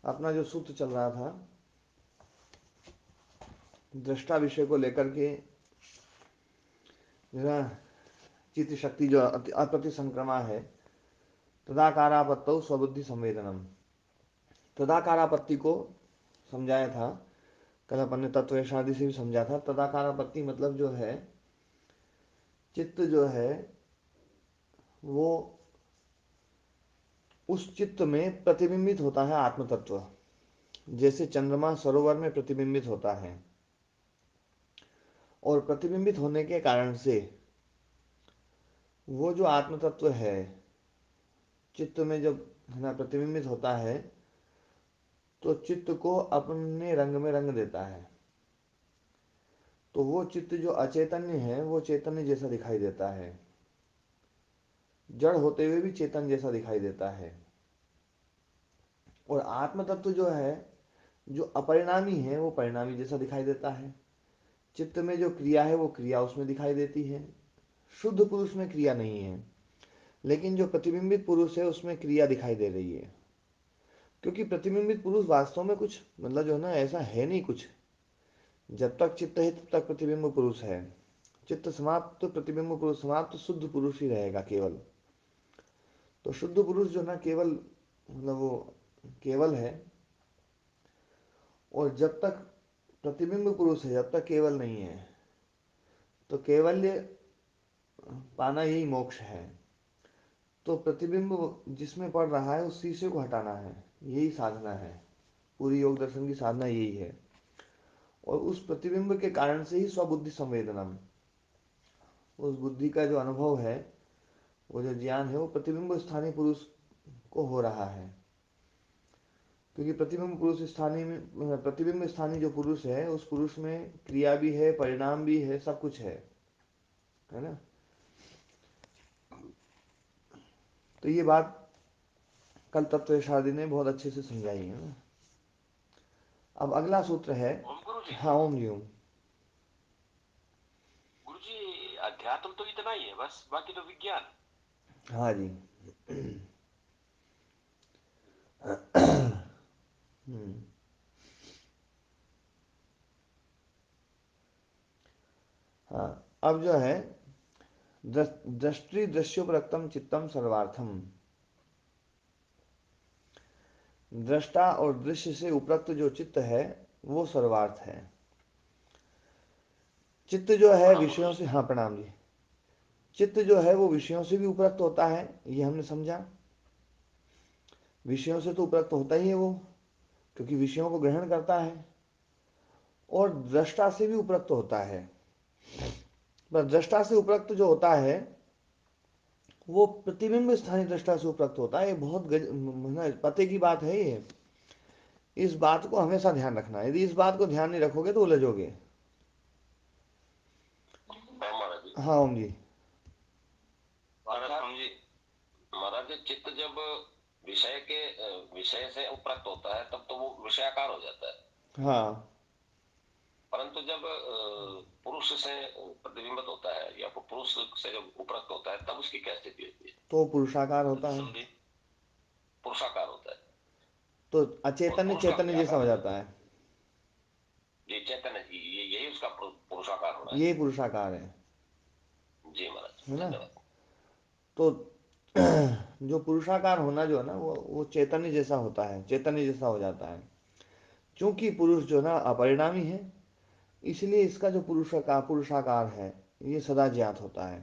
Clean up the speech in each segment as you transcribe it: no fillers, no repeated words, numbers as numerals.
अपना जो सूत्र चल रहा था दृष्टा विषय को लेकर के, जो है चित्त शक्ति जो अप्रति संक्रमा है, तदाकारापत्तौ स्वबुद्धि संवेदनम, तदाकारापत्ति को समझाया था। कल अपन ने तत्वशादी से भी समझा था। तदाकारापत्ति मतलब जो है चित्त जो है वो उस चित्त में प्रतिबिंबित होता है आत्म तत्व, जैसे चंद्रमा सरोवर में प्रतिबिंबित होता है। और प्रतिबिंबित होने के कारण से वो जो आत्म तत्व है चित्त में जब है ना प्रतिबिंबित होता है तो चित्त को अपने रंग में रंग देता है। तो वो चित्त जो अचैतन्य है वो चैतन्य जैसा दिखाई देता है, जड़ होते हुए भी चेतन जैसा दिखाई देता है। और आत्म तत्व जो है जो अपरिणामी है वो परिणामी जैसा दिखाई देता है। चित्त में जो क्रिया है वो क्रिया उसमें दिखाई देती है। शुद्ध पुरुष में क्रिया नहीं है, लेकिन जो प्रतिबिंबित पुरुष है उसमें क्रिया दिखाई दे रही है। क्योंकि प्रतिबिंबित पुरुष वास्तव में कुछ मतलब जो है ना ऐसा है नहीं कुछ। जब तक चित्त है तब तक प्रतिबिंब पुरुष है। चित्त समाप्त तो प्रतिबिंब पुरुष समाप्त तो शुद्ध पुरुष ही रहेगा केवल। तो शुद्ध पुरुष जो ना केवल मतलब वो केवल है। और जब तक प्रतिबिंब पुरुष है जब तक केवल नहीं है। तो केवल्य पाना यही मोक्ष है। तो प्रतिबिंब जिसमें पड़ रहा है उस शीशे को हटाना है, यही साधना है। पूरी योग दर्शन की साधना यही है। और उस प्रतिबिंब के कारण से ही स्वबुद्धि संवेदनम, उस बुद्धि का जो अनुभव है वो जो ज्ञान है वो प्रतिबिंब स्थानीय पुरुष को हो रहा है। क्योंकि प्रतिबिंब पुरुष स्थानीय में प्रतिबिंब स्थानीय जो पुरुष है उस पुरुष में क्रिया भी है परिणाम भी है सब कुछ है ना। तो ये बात कल तत्वशादी ने बहुत अच्छे से समझाई है ना। अब अगला सूत्र है। ओम गुरु जी। हाँ ओम जी ओम। गुरु जी, अध्यात्म तो इतना ही है बस, बाकी तो विज्ञान। हाँ जी। हम्म, हाँ। अब जो है दृष्टि दृश्योपरक्तम चित्तम सर्वार्थम, दृष्टा और दृश्य से उपरक्त जो चित्त है वो सर्वार्थ है। चित्त जो है प्रणाम गुरु विषयों जी। से, हाँ प्रणाम जी, चित्त जो है वो विषयों से भी उपरक्त होता है, ये हमने समझा। विषयों से तो उपरक्त होता ही है वो, क्योंकि विषयों को ग्रहण करता है। और दृष्टा से भी उपरक्त होता है। पर दृष्टा से उपरक्त जो होता है वो प्रतिबिंब स्थानीय दृष्टा से उपरक्त होता है। ये बहुत पते की बात है ये। इस बात को हमेशा ध्यान रखना है। यदि इस बात को ध्यान नहीं रखोगे तो उलझोगे। हाँ महाराज जी। हाँ ओम जी। महाराज जी, महाराज जी, चित्त जब विषय के विषय से उपरक्त होता है तब तो वो विषयाकार हो जाता है। हाँ परंतु जब पुरुष से प्रतिबिंबित होता है या पुरुष से जब उपरक्त होता है तब उसकी क्या स्थिति होती है? तो पुरुषाकार होता है। संधि पुरुषाकार होता है। तो और अचेतन्य पुरुष का चैतन्य क्या जैसा हो आकार है? जाता है। जी, चैतन्य जी, यही उसका पुरुषाकार होना है। यही पुरुषाकार है। जी महाराज, है ना। धन्यवाद। तो जो पुरुषाकार होना जो है ना वो चैतन्य जैसा होता है, चैतन्य जैसा हो जाता है। क्योंकि पुरुष जो है ना अपरिणामी है, इसलिए इसका जो पुरुषाकार है ये सदा ज्ञात होता है,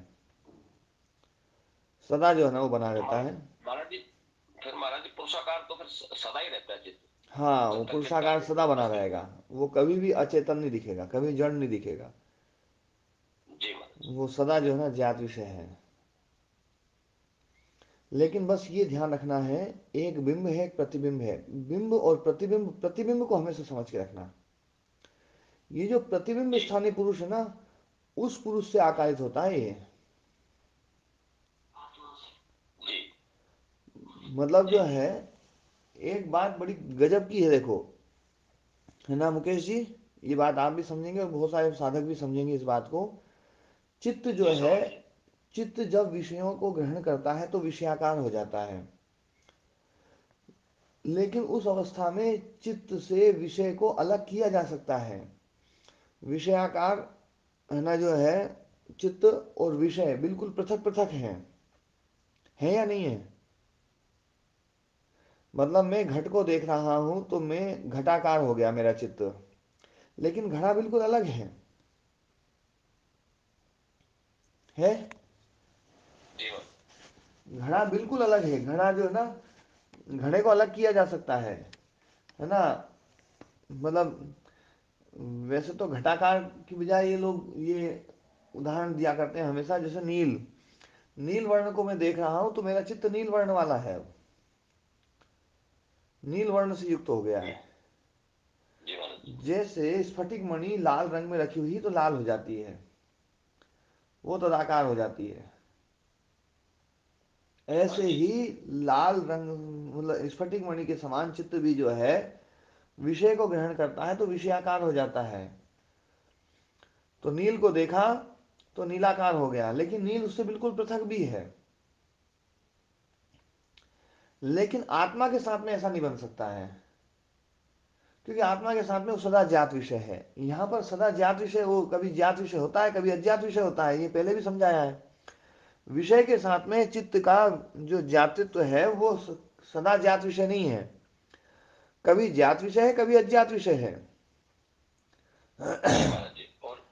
सदा जो है ना वो बना तो रहता है। महाराज जी, फिर महाराज जी पुरुषाकार तो फिर सदा ही रहता है चित्त। हाँ वो जब तक चित्त का पुरुषाकार सदा बना अस्तित्व रहेगा। है। वो कभी भी अचेतन नहीं दिखेगा, कभी जड़ नहीं दिखेगा। जी महाराज। वो सदा जो है ना ज्ञात विषय है। लेकिन बस ये ध्यान रखना है, एक बिंब है एक प्रतिबिंब है। बिंब और प्रतिबिंब, प्रतिबिंब को हमेशा समझ के रखना। ये जो प्रतिबिंब जी स्थानीय पुरुष है ना उस पुरुष से आकारित होता है ये। जी मतलब जी जो है एक बात बड़ी गजब की है देखो, है ना मुकेश जी। ये बात आप भी समझेंगे और बहुत सारे साधक भी समझेंगे इस बात को। चित्त जो जी, है, समझिए। चित्त जब विषयों को ग्रहण करता है तो विषयाकार हो जाता है। लेकिन उस अवस्था में चित्त से विषय को अलग किया जा सकता है। विषयाकार है ना जो है, चित्त और विषय बिल्कुल पृथक पृथक हैं, है या नहीं है? मतलब मैं घट को देख रहा हूं तो मैं घटाकार हो गया मेरा चित्त, लेकिन घड़ा बिल्कुल अलग है। जी हाँ। घड़ा बिल्कुल अलग है। घड़ा जो है ना, घड़े को अलग किया जा सकता है ना। मतलब वैसे तो घटाकार की बजाय ये लोग ये उदाहरण दिया करते हैं हमेशा, जैसे नील, नील वर्ण को मैं देख रहा हूं तो मेरा चित्त नील वर्ण वाला है, नील वर्ण से युक्त हो गया जी। है। जी महाराज। जैसे स्फटिक मणि लाल रंग में रखी हुई तो लाल हो जाती है, वो तदाकार हो जाती है। हाँ ऐसे जी। ही लाल रंग, मतलब स्फटिक मणि के समान चित्त भी जो है विषय को ग्रहण करता है तो विषयाकार हो जाता है। तो नील को देखा तो नीलाकार हो गया, लेकिन नील उससे बिल्कुल पृथक भी है। लेकिन आत्मा के साथ में ऐसा नहीं बन सकता है, क्योंकि आत्मा के साथ में वो सदा ज्ञात विषय है। यहाँ पर सदा ज्ञात विषय, वो कभी ज्ञात विषय होता है, कभी अज्ञात विषय होता है, ये पहले भी समझाया है। विषय के साथ में चित्त का जो ज्ञातित्व है वो सदा ज्ञात विषय नहीं है, कभी ज्ञात विषय है, कभी अज्ञात विषय जी है महाराज जी।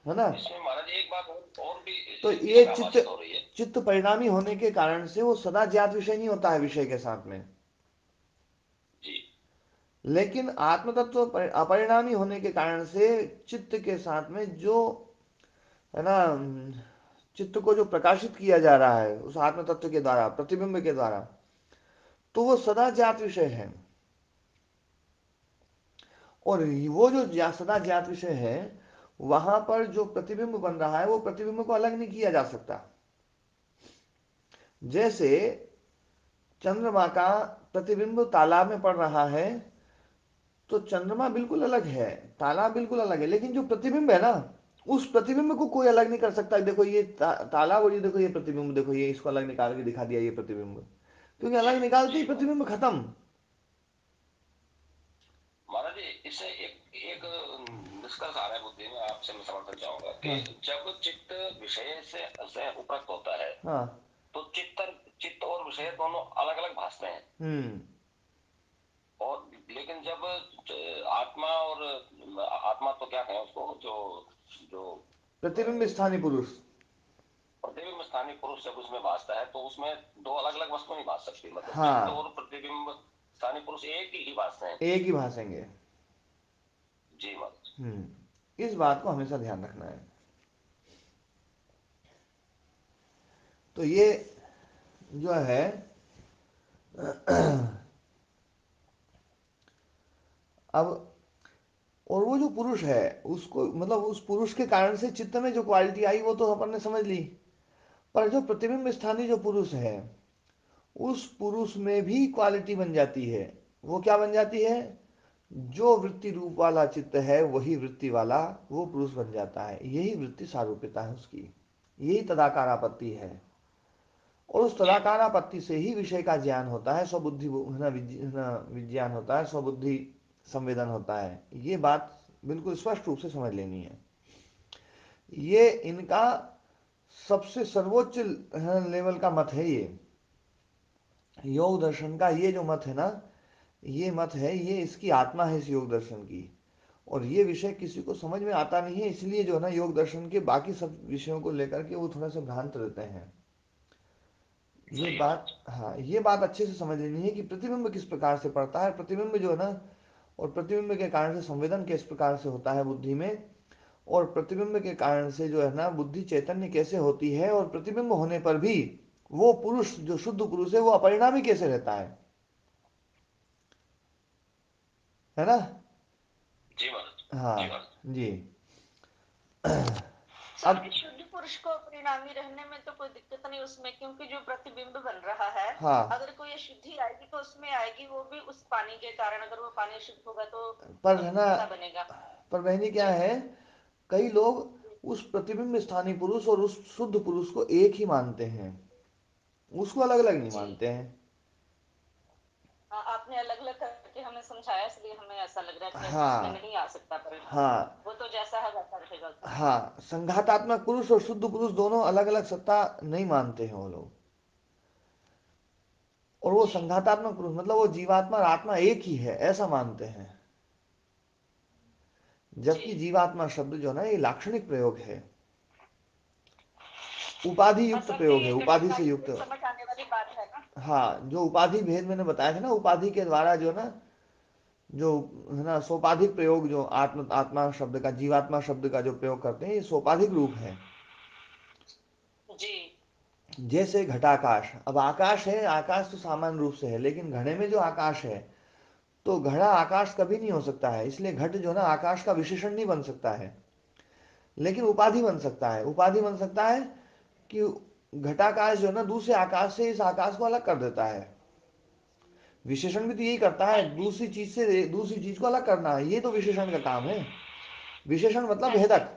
और ना। इसमें महाराज जी एक बात और भी तो ये इसमें चित्त, आभासित हो रही है। चित्त परिणामी होने के कारण से वो सदा ज्ञात विषय नहीं होता है विषय के साथ में। जी। लेकिन आत्म तत्व अपरिणामी होने के कारण से चित्त के साथ में जो है ना, चित्त को जो प्रकाशित किया जा रहा है उस आत्म तत्व के द्वारा, प्रतिबिंब के द्वारा, तो वो सदा ज्ञात विषय है। और वो जो सदा ज्ञात विषय है, वहां पर जो प्रतिबिंब बन रहा है वो प्रतिबिंब को अलग नहीं किया जा सकता। जैसे चंद्रमा का प्रतिबिंब तालाब में पड़ रहा है, तो चंद्रमा बिल्कुल अलग है, तालाब बिल्कुल अलग है, लेकिन जो प्रतिबिंब है ना, उस प्रतिबिंब को कोई अलग नहीं कर सकता। देखो ये तालाब, और ये देखो ये प्रतिबिंब, देखो ये इसको अलग निकाल के दिखा दिया ये प्रतिबिंब, क्योंकि जी। अलग निकालते ही जी महाराज। प्रतिबिंब खत्म। महाराज जी, इससे एक एक निष्कर्ष आ रहा है बुद्धि में, आपसे मैं समर्थन चाहूंगा कि हाँ जब चित्त विषय से उपरक्त होता है हाँ। तो चित्त और विषय दोनों अलग अलग भासते हैं। हम्म। और लेकिन जब आत्मा और आत्मा तो क्या कहें उसको, जो जो प्रतिबिंब स्थानीय पुरुष। प्रतिबिंब स्थानीय पुरुष जब उसमें भासता है तो उसमें दो अलग अलग वस्तु नहीं भास सकती, मतलब चित्त हाँ, और प्रतिबिंब स्थानीय पुरुष एक ही भासते हैं। एक ही भाषेंगे। जी महाराज। इस बात को हमेशा ध्यान रखना है। तो ये जो है अब, और वो जो पुरुष है उसको, मतलब उस पुरुष के कारण से चित्त में जो क्वालिटी आई वो तो अपन ने समझ ली। पर जो प्रतिबिंब स्थानीय जो पुरुष है, उस पुरुष में भी क्वालिटी बन जाती है। वो क्या बन जाती है? जो वृत्ति रूप वाला चित्त है वही वृत्ति वाला वो पुरुष बन जाता है। यही वृत्ति सारूप्यता है उसकी, यही तदाकारापत्ति है। और उस जी तदाकारापत्ति से ही विषय का ज्ञान होता है, स्वबुद्धि है ना, है ना, विज्ञान होता है, स्वबुद्धि संवेदन होता है। ये बात बिल्कुल स्पष्ट रूप से समझ लेनी है। ये इनका सबसे सर्वोच्च लेवल का मत है ये। योग दर्शन का ये जो मत है ना, ये मत है, ये इसकी आत्मा है इस योग दर्शन की। और ये विषय किसी को समझ में आता नहीं है, इसलिए जो है ना योग दर्शन के बाकी सब विषयों को लेकर के वो थोड़ा सा भ्रांत रहते हैं। ये सही बात, महाराज। हाँ, ये बात अच्छे से समझ लेनी है कि प्रतिबिंब किस प्रकार से पड़ता है, प्रतिबिंब जो है ना, और प्रतिबिंब के कारण से संवेदन किस प्रकार से होता है बुद्धि में, और प्रतिबिंब के कारण से जो है ना बुद्धि चैतन्य कैसे होती है, और प्रतिबिंब होने पर भी वो पुरुष जो शुद्ध पुरुष है वो अपरिणामी कैसे रहता है ना। जी महाराज। जी हाँ महाराज। जी। अब स्वामी, शुद्ध पुरुष को परिणामी रहने में तो कोई दिक्कत नहीं उसमें, क्योंकि जो प्रतिबिंब बन रहा है, हाँ, अगर कोई अशुद्धि आएगी तो उसमें आएगी वो भी उस पानी के कारण। अगर वो पानी शुद्ध होगा तो पर है ना, कैसा बनेगा? पर बहनी क्या जी है, कई लोग उस प्रतिबिंब स्थानीय पुरुष और उस शुद्ध पुरुष को एक ही मानते हैं, उसको अलग अलग नहीं जी। मानते हैं। हाँ, आपने अलग अलग करके हमें समझाया, इसलिए हमें ऐसा लग रहा है कि अब उसमें हाँ नहीं आ सकता परिणाम। हाँ वो तो जैसा है वैसा रहेगा उसमें। हाँ, संघातात्मक पुरुष और शुद्ध पुरुष दोनों अलग अलग सत्ता नहीं मानते हैं वो लोग। और वो जी संघातात्मक पुरुष मतलब वो जीवात्मा और आत्मा एक ही है ऐसा मानते हैं। जी। जबकि जीवात्मा शब्द जो है ना ये लाक्षणिक प्रयोग है, उपाधि बस युक्त अब प्रयोग है, ये उपाधि से कठिनाई युक्त। से समझ आने वाली बात है ना। हाँ, जो उपाधि भेद मैंने बताया था ना, उपाधि के द्वारा जो ना, जो है ना सोपाधिक प्रयोग, जो आत्म आत्मा शब्द का, जीवात्मा शब्द का जो प्रयोग करते हैं, ये सोपाधिक रूप है। जी जैसे घटाकाश, अब आकाश है, आकाश तो सामान्य रूप से है, लेकिन घड़े में जो आकाश है, तो घड़ा आकाश कभी नहीं हो सकता है, इसलिए घट जो ना आकाश का विशेषण नहीं बन सकता है, लेकिन उपाधि बन सकता है। उपाधि बन सकता है कि घटाकाश जो ना दूसरे आकाश से इस आकाश को अलग कर देता है। विशेषण भी तो यही करता है, हाँ जी दूसरी चीज से दूसरी चीज को अलग करना, ये तो विशेषण का काम है। विशेषण मतलब हाँ जी भेदक,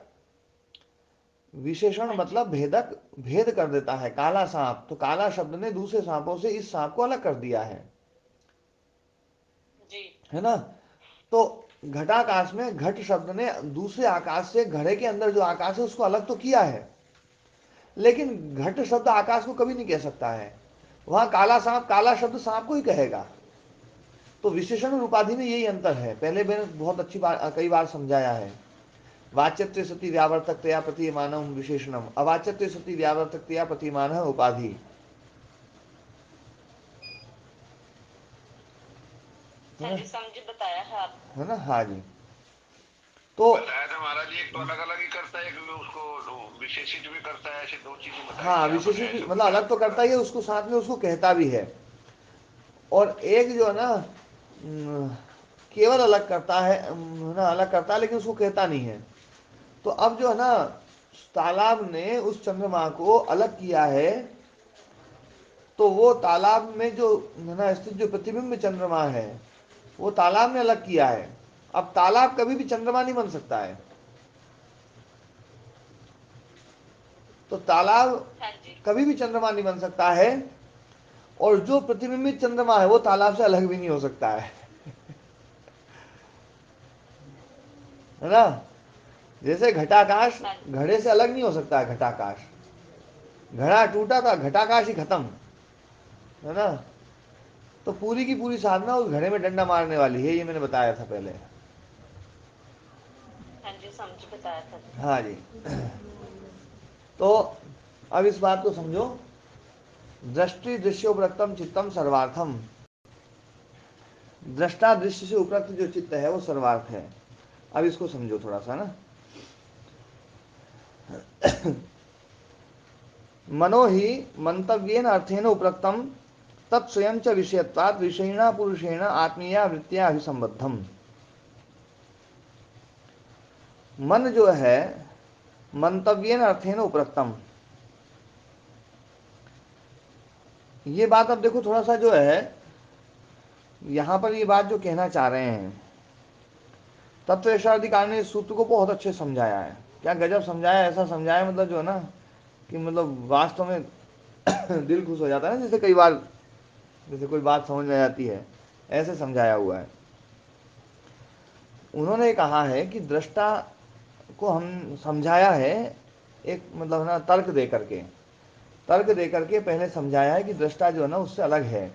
विशेषण हाँ जी मतलब भेदक, भेद कर देता है। काला सांप, तो काला शब्द ने दूसरे सांपों से इस सांप को अलग कर दिया जी है ना। तो घटाकाश में घट शब्द ने दूसरे आकाश से घड़े के अंदर जो आकाश है उसको अलग तो किया है, लेकिन घट शब्द आकाश को कभी नहीं कह सकता है। वहां काला सांप, काला शब्द सांप को ही कहेगा। तो विशेषण और उपाधि में यही अंतर है, पहले मैंने बहुत अच्छी बार कई बार समझाया है। वाच्यत्वे सति व्यावर्तकतया प्रतीयमानम विशेषणम, अवाच्यत्वे सति व्यावर्तकतया प्रतीयमान उपाधि, है हाँ ना। जी, समझ बताया है आपने। है ना, हाँ जी। तो बताया था महाराज जी, एक तो अलग अलग ही करता है, क्योंकि उसको विशेषित भी करता है, ऐसे दो चीजें बताई हाँ, थी विशेषित आपने, भी ऐसे मतलब कुछ अलग तो करता ही है, उसको साथ में उसको कहता भी है। और एक जो है ना केवल अलग करता है, ना अलग करता है लेकिन उसको कहता नहीं है। तो अब जो है ना, तालाब ने उस चंद्रमा को अलग किया है, तो वो तालाब में जो है ना स्थित जो प्रतिबिंब चंद्रमा है, वो तालाब ने अलग किया है। अब तालाब कभी भी चंद्रमा नहीं बन सकता है, तो तालाब हाँ जी कभी भी चंद्रमा नहीं बन सकता है। और जो प्रतिबिंबित चंद्रमा है वो तालाब से अलग भी नहीं हो सकता है ना। जैसे घटाकाश हाँ जी घड़े से अलग नहीं हो सकता है, घटाकाश, घड़ा टूटा था, घटाकाश ही खत्म, है ना। तो पूरी की पूरी साधना उस घड़े में डंडा मारने वाली है, ये मैंने बताया था पहले। हाँ जी, समझ बताया था जी। हाँ जी। तो अब इस बात को समझो, दृष्टि दृश्योपरक्तम चित्तम सर्वार्थम, दृष्टा दृश्य से उपरक्त जो चित्त है वो सर्वार्थ है। अब इसको समझो थोड़ा सा ना। मनो ही मंतव्येन अर्थेन उपरक्तम तत्स्वयं च विषयत्वात् विषयिणा पुरुषेण आत्मीया वृत्तिया अभिसंबद्धम। मन जो है मंतव्येन अर्थेन उपरक्तम, ये बात अब देखो थोड़ा सा जो है, यहां पर ये बात जो कहना चाह रहे हैं, तत्वशाधिकार ने इस सूत्र को बहुत अच्छे समझाया है। क्या गजब समझाया, ऐसा समझाया मतलब जो है ना कि मतलब वास्तव में दिल खुश हो जाता है ना, जैसे कई बार जैसे कोई बात समझ में आ जाती है, ऐसे समझाया हुआ है। उन्होंने कहा है कि दृष्टा को हम समझाया है एक मतलब ना तर्क दे करके, तर्क दे करके पहले समझाया है कि दृष्टा जो है ना उससे अलग है,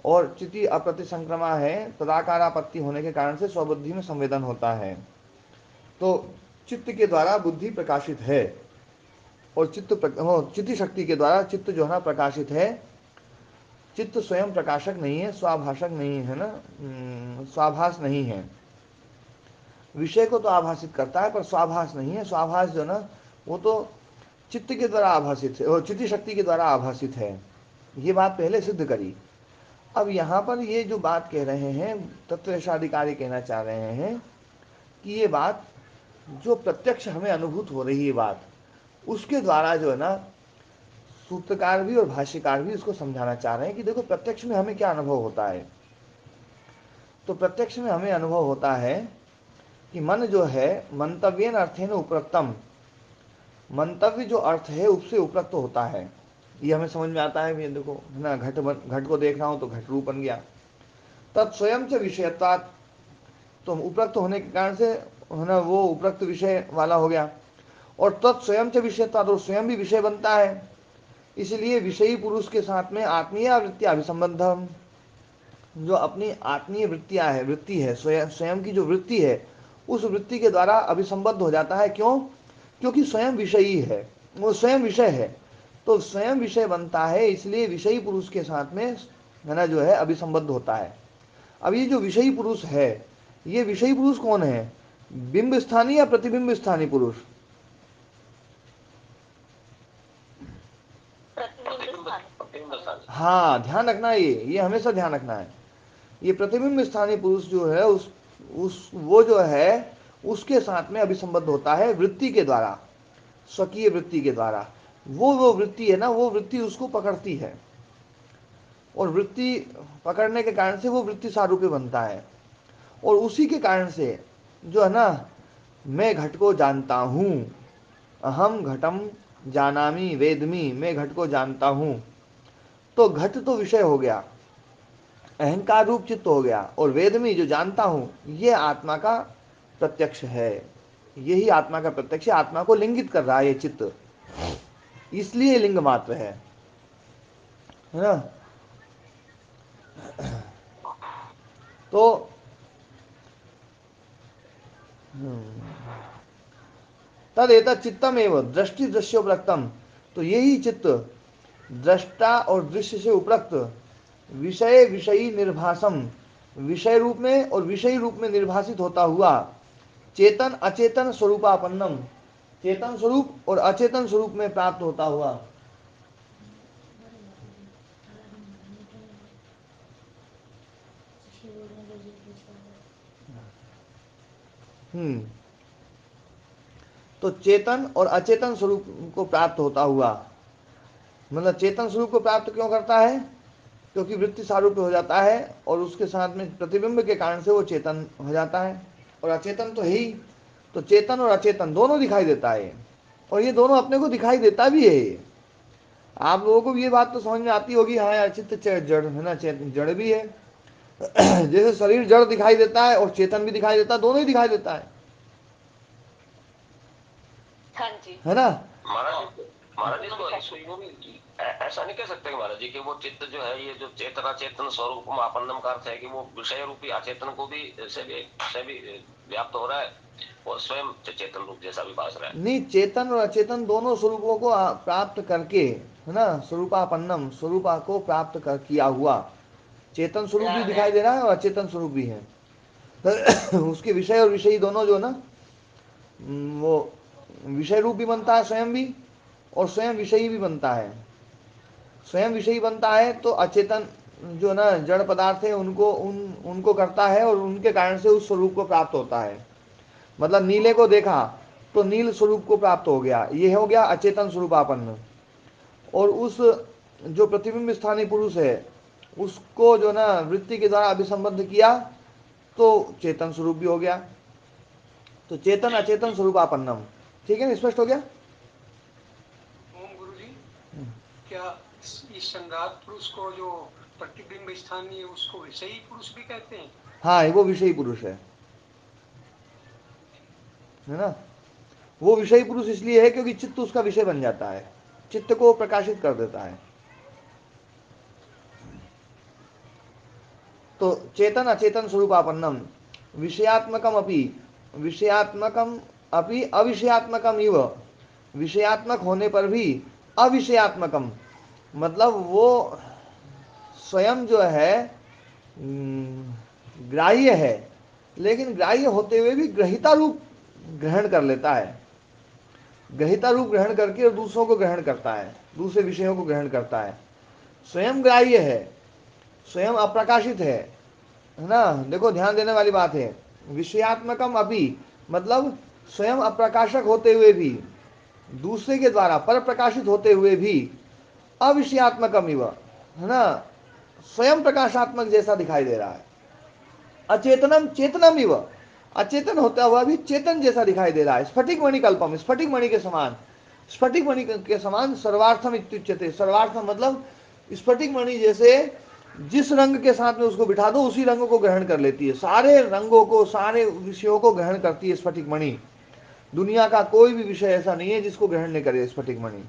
और चिति अप्रतिसंक्रमा है, तदाकारापत्ति होने के कारण से स्वबुद्धि में संवेदन होता है। तो चित्त के द्वारा बुद्धि प्रकाशित है, और चित्त शक्ति के द्वारा चित्त जो है ना प्रकाशित है। चित्त स्वयं प्रकाशक नहीं है, स्वाभाषक नहीं है ना, स्वाभास नहीं है। विषय को तो आभासित करता है पर स्वाभास नहीं है। स्वाभास जो ना वो तो चित्त के द्वारा आभासित है, और चित्त शक्ति के द्वारा आभासित है। ये बात पहले सिद्ध करी। अब यहाँ पर ये जो बात कह रहे हैं, तत्वशाधिकारी कहना चाह रहे हैं कि ये बात जो प्रत्यक्ष हमें अनुभूत हो रही है बात, उसके द्वारा जो है ना सूत्रकार भी और भाष्यकार भी उसको समझाना चाह रहे हैं कि देखो प्रत्यक्ष में हमें क्या अनुभव होता है। तो प्रत्यक्ष में हमें अनुभव होता है कि मन जो है मंतव्येन अर्थेन उपरक्तम, मंतव्य जो अर्थ है उससे उपरक्त होता है। ये हमें समझ में आता है। ये देखो है ना, घट को देख रहा हूँ तो घट रूप बन गया, तत्स्वयं च विषयत्वात्, तो उपरक्त होने के कारण से है ना वो उपरक्त विषय वाला हो गया। और तत्स्वयं च विषयत्वात्, और स्वयं भी विषय बनता है, इसलिए विषयी पुरुष के साथ में आत्मीय वृत्ति अभिसंबंधम, जो अपनी आत्मीय वृत्तियां है, वृत्ति है, स्वयं स्वयं की जो वृत्ति है, उस वृत्ति के द्वारा अभिसंबद्ध हो जाता है। क्यों? क्योंकि स्वयं विषयी है, वो स्वयं विषय है, तो स्वयं विषय बनता है, इसलिए विषयी पुरुष के साथ में है ना जो है अभिसंबद्ध होता है। अब ये जो विषयी पुरुष है, ये विषयी पुरुष कौन है? बिंब स्थानीय या प्रतिबिंब स्थानीय पुरुष? प्रतिबिंब स्थान। हाँ, ध्यान रखना, ये हमेशा ध्यान रखना है। ये प्रतिबिंब स्थानीय पुरुष जो है उस वो जो है उसके साथ में अभिसंबद्ध होता है वृत्ति के द्वारा, स्वकीय वृत्ति के द्वारा। वो वृत्ति है ना, वो वृत्ति उसको पकड़ती है, और वृत्ति पकड़ने के कारण से वो वृत्ति सारूप्य बनता है। और उसी के कारण से जो है ना, मैं घट को जानता हूँ, अहम घटम जानामि वेदमी, मैं घट को जानता हूँ, तो घट तो विषय हो गया, अहंकार रूप चित्त हो गया, और वेद में जो जानता हूं ये आत्मा का प्रत्यक्ष है, यही आत्मा का प्रत्यक्ष है, आत्मा को लिंगित कर रहा है ये चित्त, इसलिए लिंग मात्र है ना। तो तद एतत् चित्तम एवं दृष्टि दृश्योपरक्तम, तो यही चित्त दृष्टा और दृश्य से उपरक्त विषय विषयी निर्भासम, विषय रूप में और विषयी रूप में निर्भासित होता हुआ चेतन अचेतन स्वरूपापन्नम, चेतन स्वरूप और अचेतन स्वरूप में प्राप्त होता हुआ। तो चेतन और अचेतन स्वरूप को प्राप्त होता हुआ, मतलब चेतन स्वरूप को प्राप्त क्यों करता है? क्योंकि वृत्ति सारूप्य हो जाता है, और उसके साथ में प्रतिबिंब के कारण से वो चेतन हो जाता है, और अचेतन तो है ही, तो चेतन और अचेतन दोनों दिखाई देता है, और ये दोनों अपने को दिखाई देता भी है। आप लोगों को भी ये बात तो समझ में आती होगी, हाँ यार चित्त जड़ है ना, जड़ भी है। जैसे शरीर जड़ दिखाई देता है और चेतन भी दिखाई देता है, दोनों ही दिखाई देता है हाँ जी। है ना। महाराज जी इसको यूं भी ऐसा नहीं कह सकते महाराज जी कि वो चित्त जो है, ये जो चेतना चेतन स्वरूप आपन्नम का अर्थ है कि वो विषय रूपी अचेतन को भी से भी व्याप्त हो रहा है और स्वयं चेतन रूप जैसा भी भास रहा है। नहीं, चेतन और अचेतन दोनों स्वरूपों को प्राप्त करके है ना, स्वरूपापन्नम, स्वरूपा को प्राप्त कर किया हुआ चेतन स्वरूप भी दिखाई दे रहा है और अचेतन स्वरूप भी है। उसके विषय और विषयी दोनों जो ना, वो विषय रूप भी बनता है स्वयं भी, और स्वयं विषयी भी बनता है। स्वयं विषयी बनता है तो अचेतन जो ना जड़ पदार्थ है उनको करता है, और उनके कारण से उस स्वरूप को प्राप्त होता है। मतलब नीले को देखा तो नील स्वरूप को प्राप्त हो गया, ये हो गया अचेतन स्वरूपापन्न। और उस जो प्रतिबिंब स्थानीय पुरुष है उसको जो ना वृत्ति के द्वारा अभिसंबद्ध किया तो चेतन स्वरूप भी हो गया, तो चेतन अचेतन स्वरूपापन्नम। ठीक है ना, स्पष्ट हो गया? ओम गुरु जी, क्या इस संघात पुरुष को जो प्रतिबिंब स्थानीय उसको विषयी पुरुष भी कहते हैं? हाँ, वो विषयी पुरुष है ना। वो विषयी पुरुष इसलिए है क्योंकि चित्त उसका विषय बन जाता है, चित्त को प्रकाशित कर देता है। तो चेतन अचेतन स्वरूपापन्नम विषयात्मकम अपि अविषयात्मकम इव, विषयात्मक होने पर भी अविषयात्मकम, मतलब वो स्वयं जो है ग्राह्य है, लेकिन ग्राह्य होते हुए भी ग्रहिता रूप ग्रहण कर लेता है, ग्रहिता रूप ग्रहण करके और दूसरों को ग्रहण करता है, दूसरे विषयों को ग्रहण करता है। स्वयं ग्राह्य है, स्वयं अप्रकाशित है ना। देखो ध्यान देने वाली बात है, विषयात्मकम अपि मतलब स्वयं अप्रकाशक होते हुए भी, दूसरे के द्वारा पर प्रकाशित होते हुए भी अविषयात्मकम इव, है ना, स्वयं प्रकाशात्मक जैसा दिखाई दे रहा है। अचेतनम चेतनम इव, अचेतन होता हुआ भी चेतन जैसा दिखाई दे रहा है। स्फटिक मणि कल्पम, स्फटिक मणि के समान, स्फटिक मणि के समान सर्वार्थम इत्युच्यते। सर्वार्थम मतलब स्फटिक मणि जैसे जिस रंग के साथ में उसको बिठा दो उसी रंग को ग्रहण कर लेती है, सारे रंगों को, सारे विषयों को ग्रहण करती है स्फटिक मणि। दुनिया का कोई भी विषय ऐसा नहीं है जिसको ग्रहण नहीं करे स्फटिक मणि।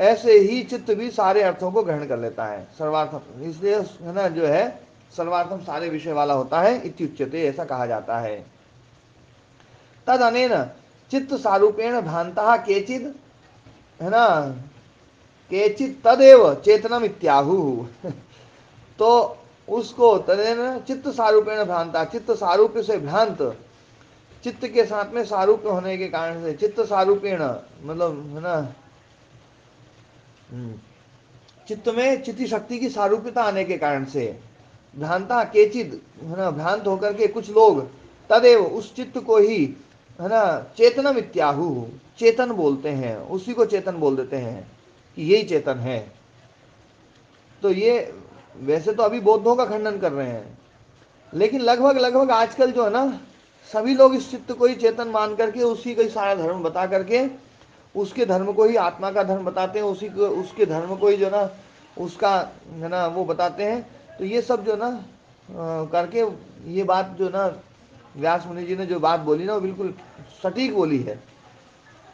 ऐसे ही चित्त भी सारे अर्थों को ग्रहण कर लेता है सर्वार्थम, इसलिए है ना जो है सर्वार्थम सारे विषय वाला होता है, इत्युच्यते ऐसा कहा जाता है। तद अनेन चित्त सारूपेण भ्रांता केचिद, है ना, केचित तदेव चेतनम इत्याहु। तो उसको तदेन चित्त सारूपेण भ्रांता, चित्त सारूप्य से भ्रांत, चित्त के साथ में सारूप्य होने के कारण से, चित्त सारूपेण मतलब है ना, चित्त में चित्ती शक्ति की सारूप्यता आने के कारण से, भ्रांता केचिद है ना, भ्रांत होकर के कुछ लोग, तदेव उस चित्त को ही है ना चेतनम इत्याहु, चेतन बोलते हैं, उसी को चेतन बोल देते हैं कि यही चेतन है। तो ये वैसे तो अभी बौद्धों का खंडन कर रहे हैं, लेकिन लगभग लगभग आजकल जो है ना सभी लोग इस चित्त को ही चेतन मान करके उसी का ही सारा धर्म बता करके उसके धर्म को ही आत्मा का धर्म बताते हैं, उसी को उसके धर्म को ही जो ना उसका है ना वो बताते हैं। तो ये सब जो ना करके ये बात जो ना व्यास मुनि जी ने जो बात बोली ना वो बिल्कुल सटीक बोली है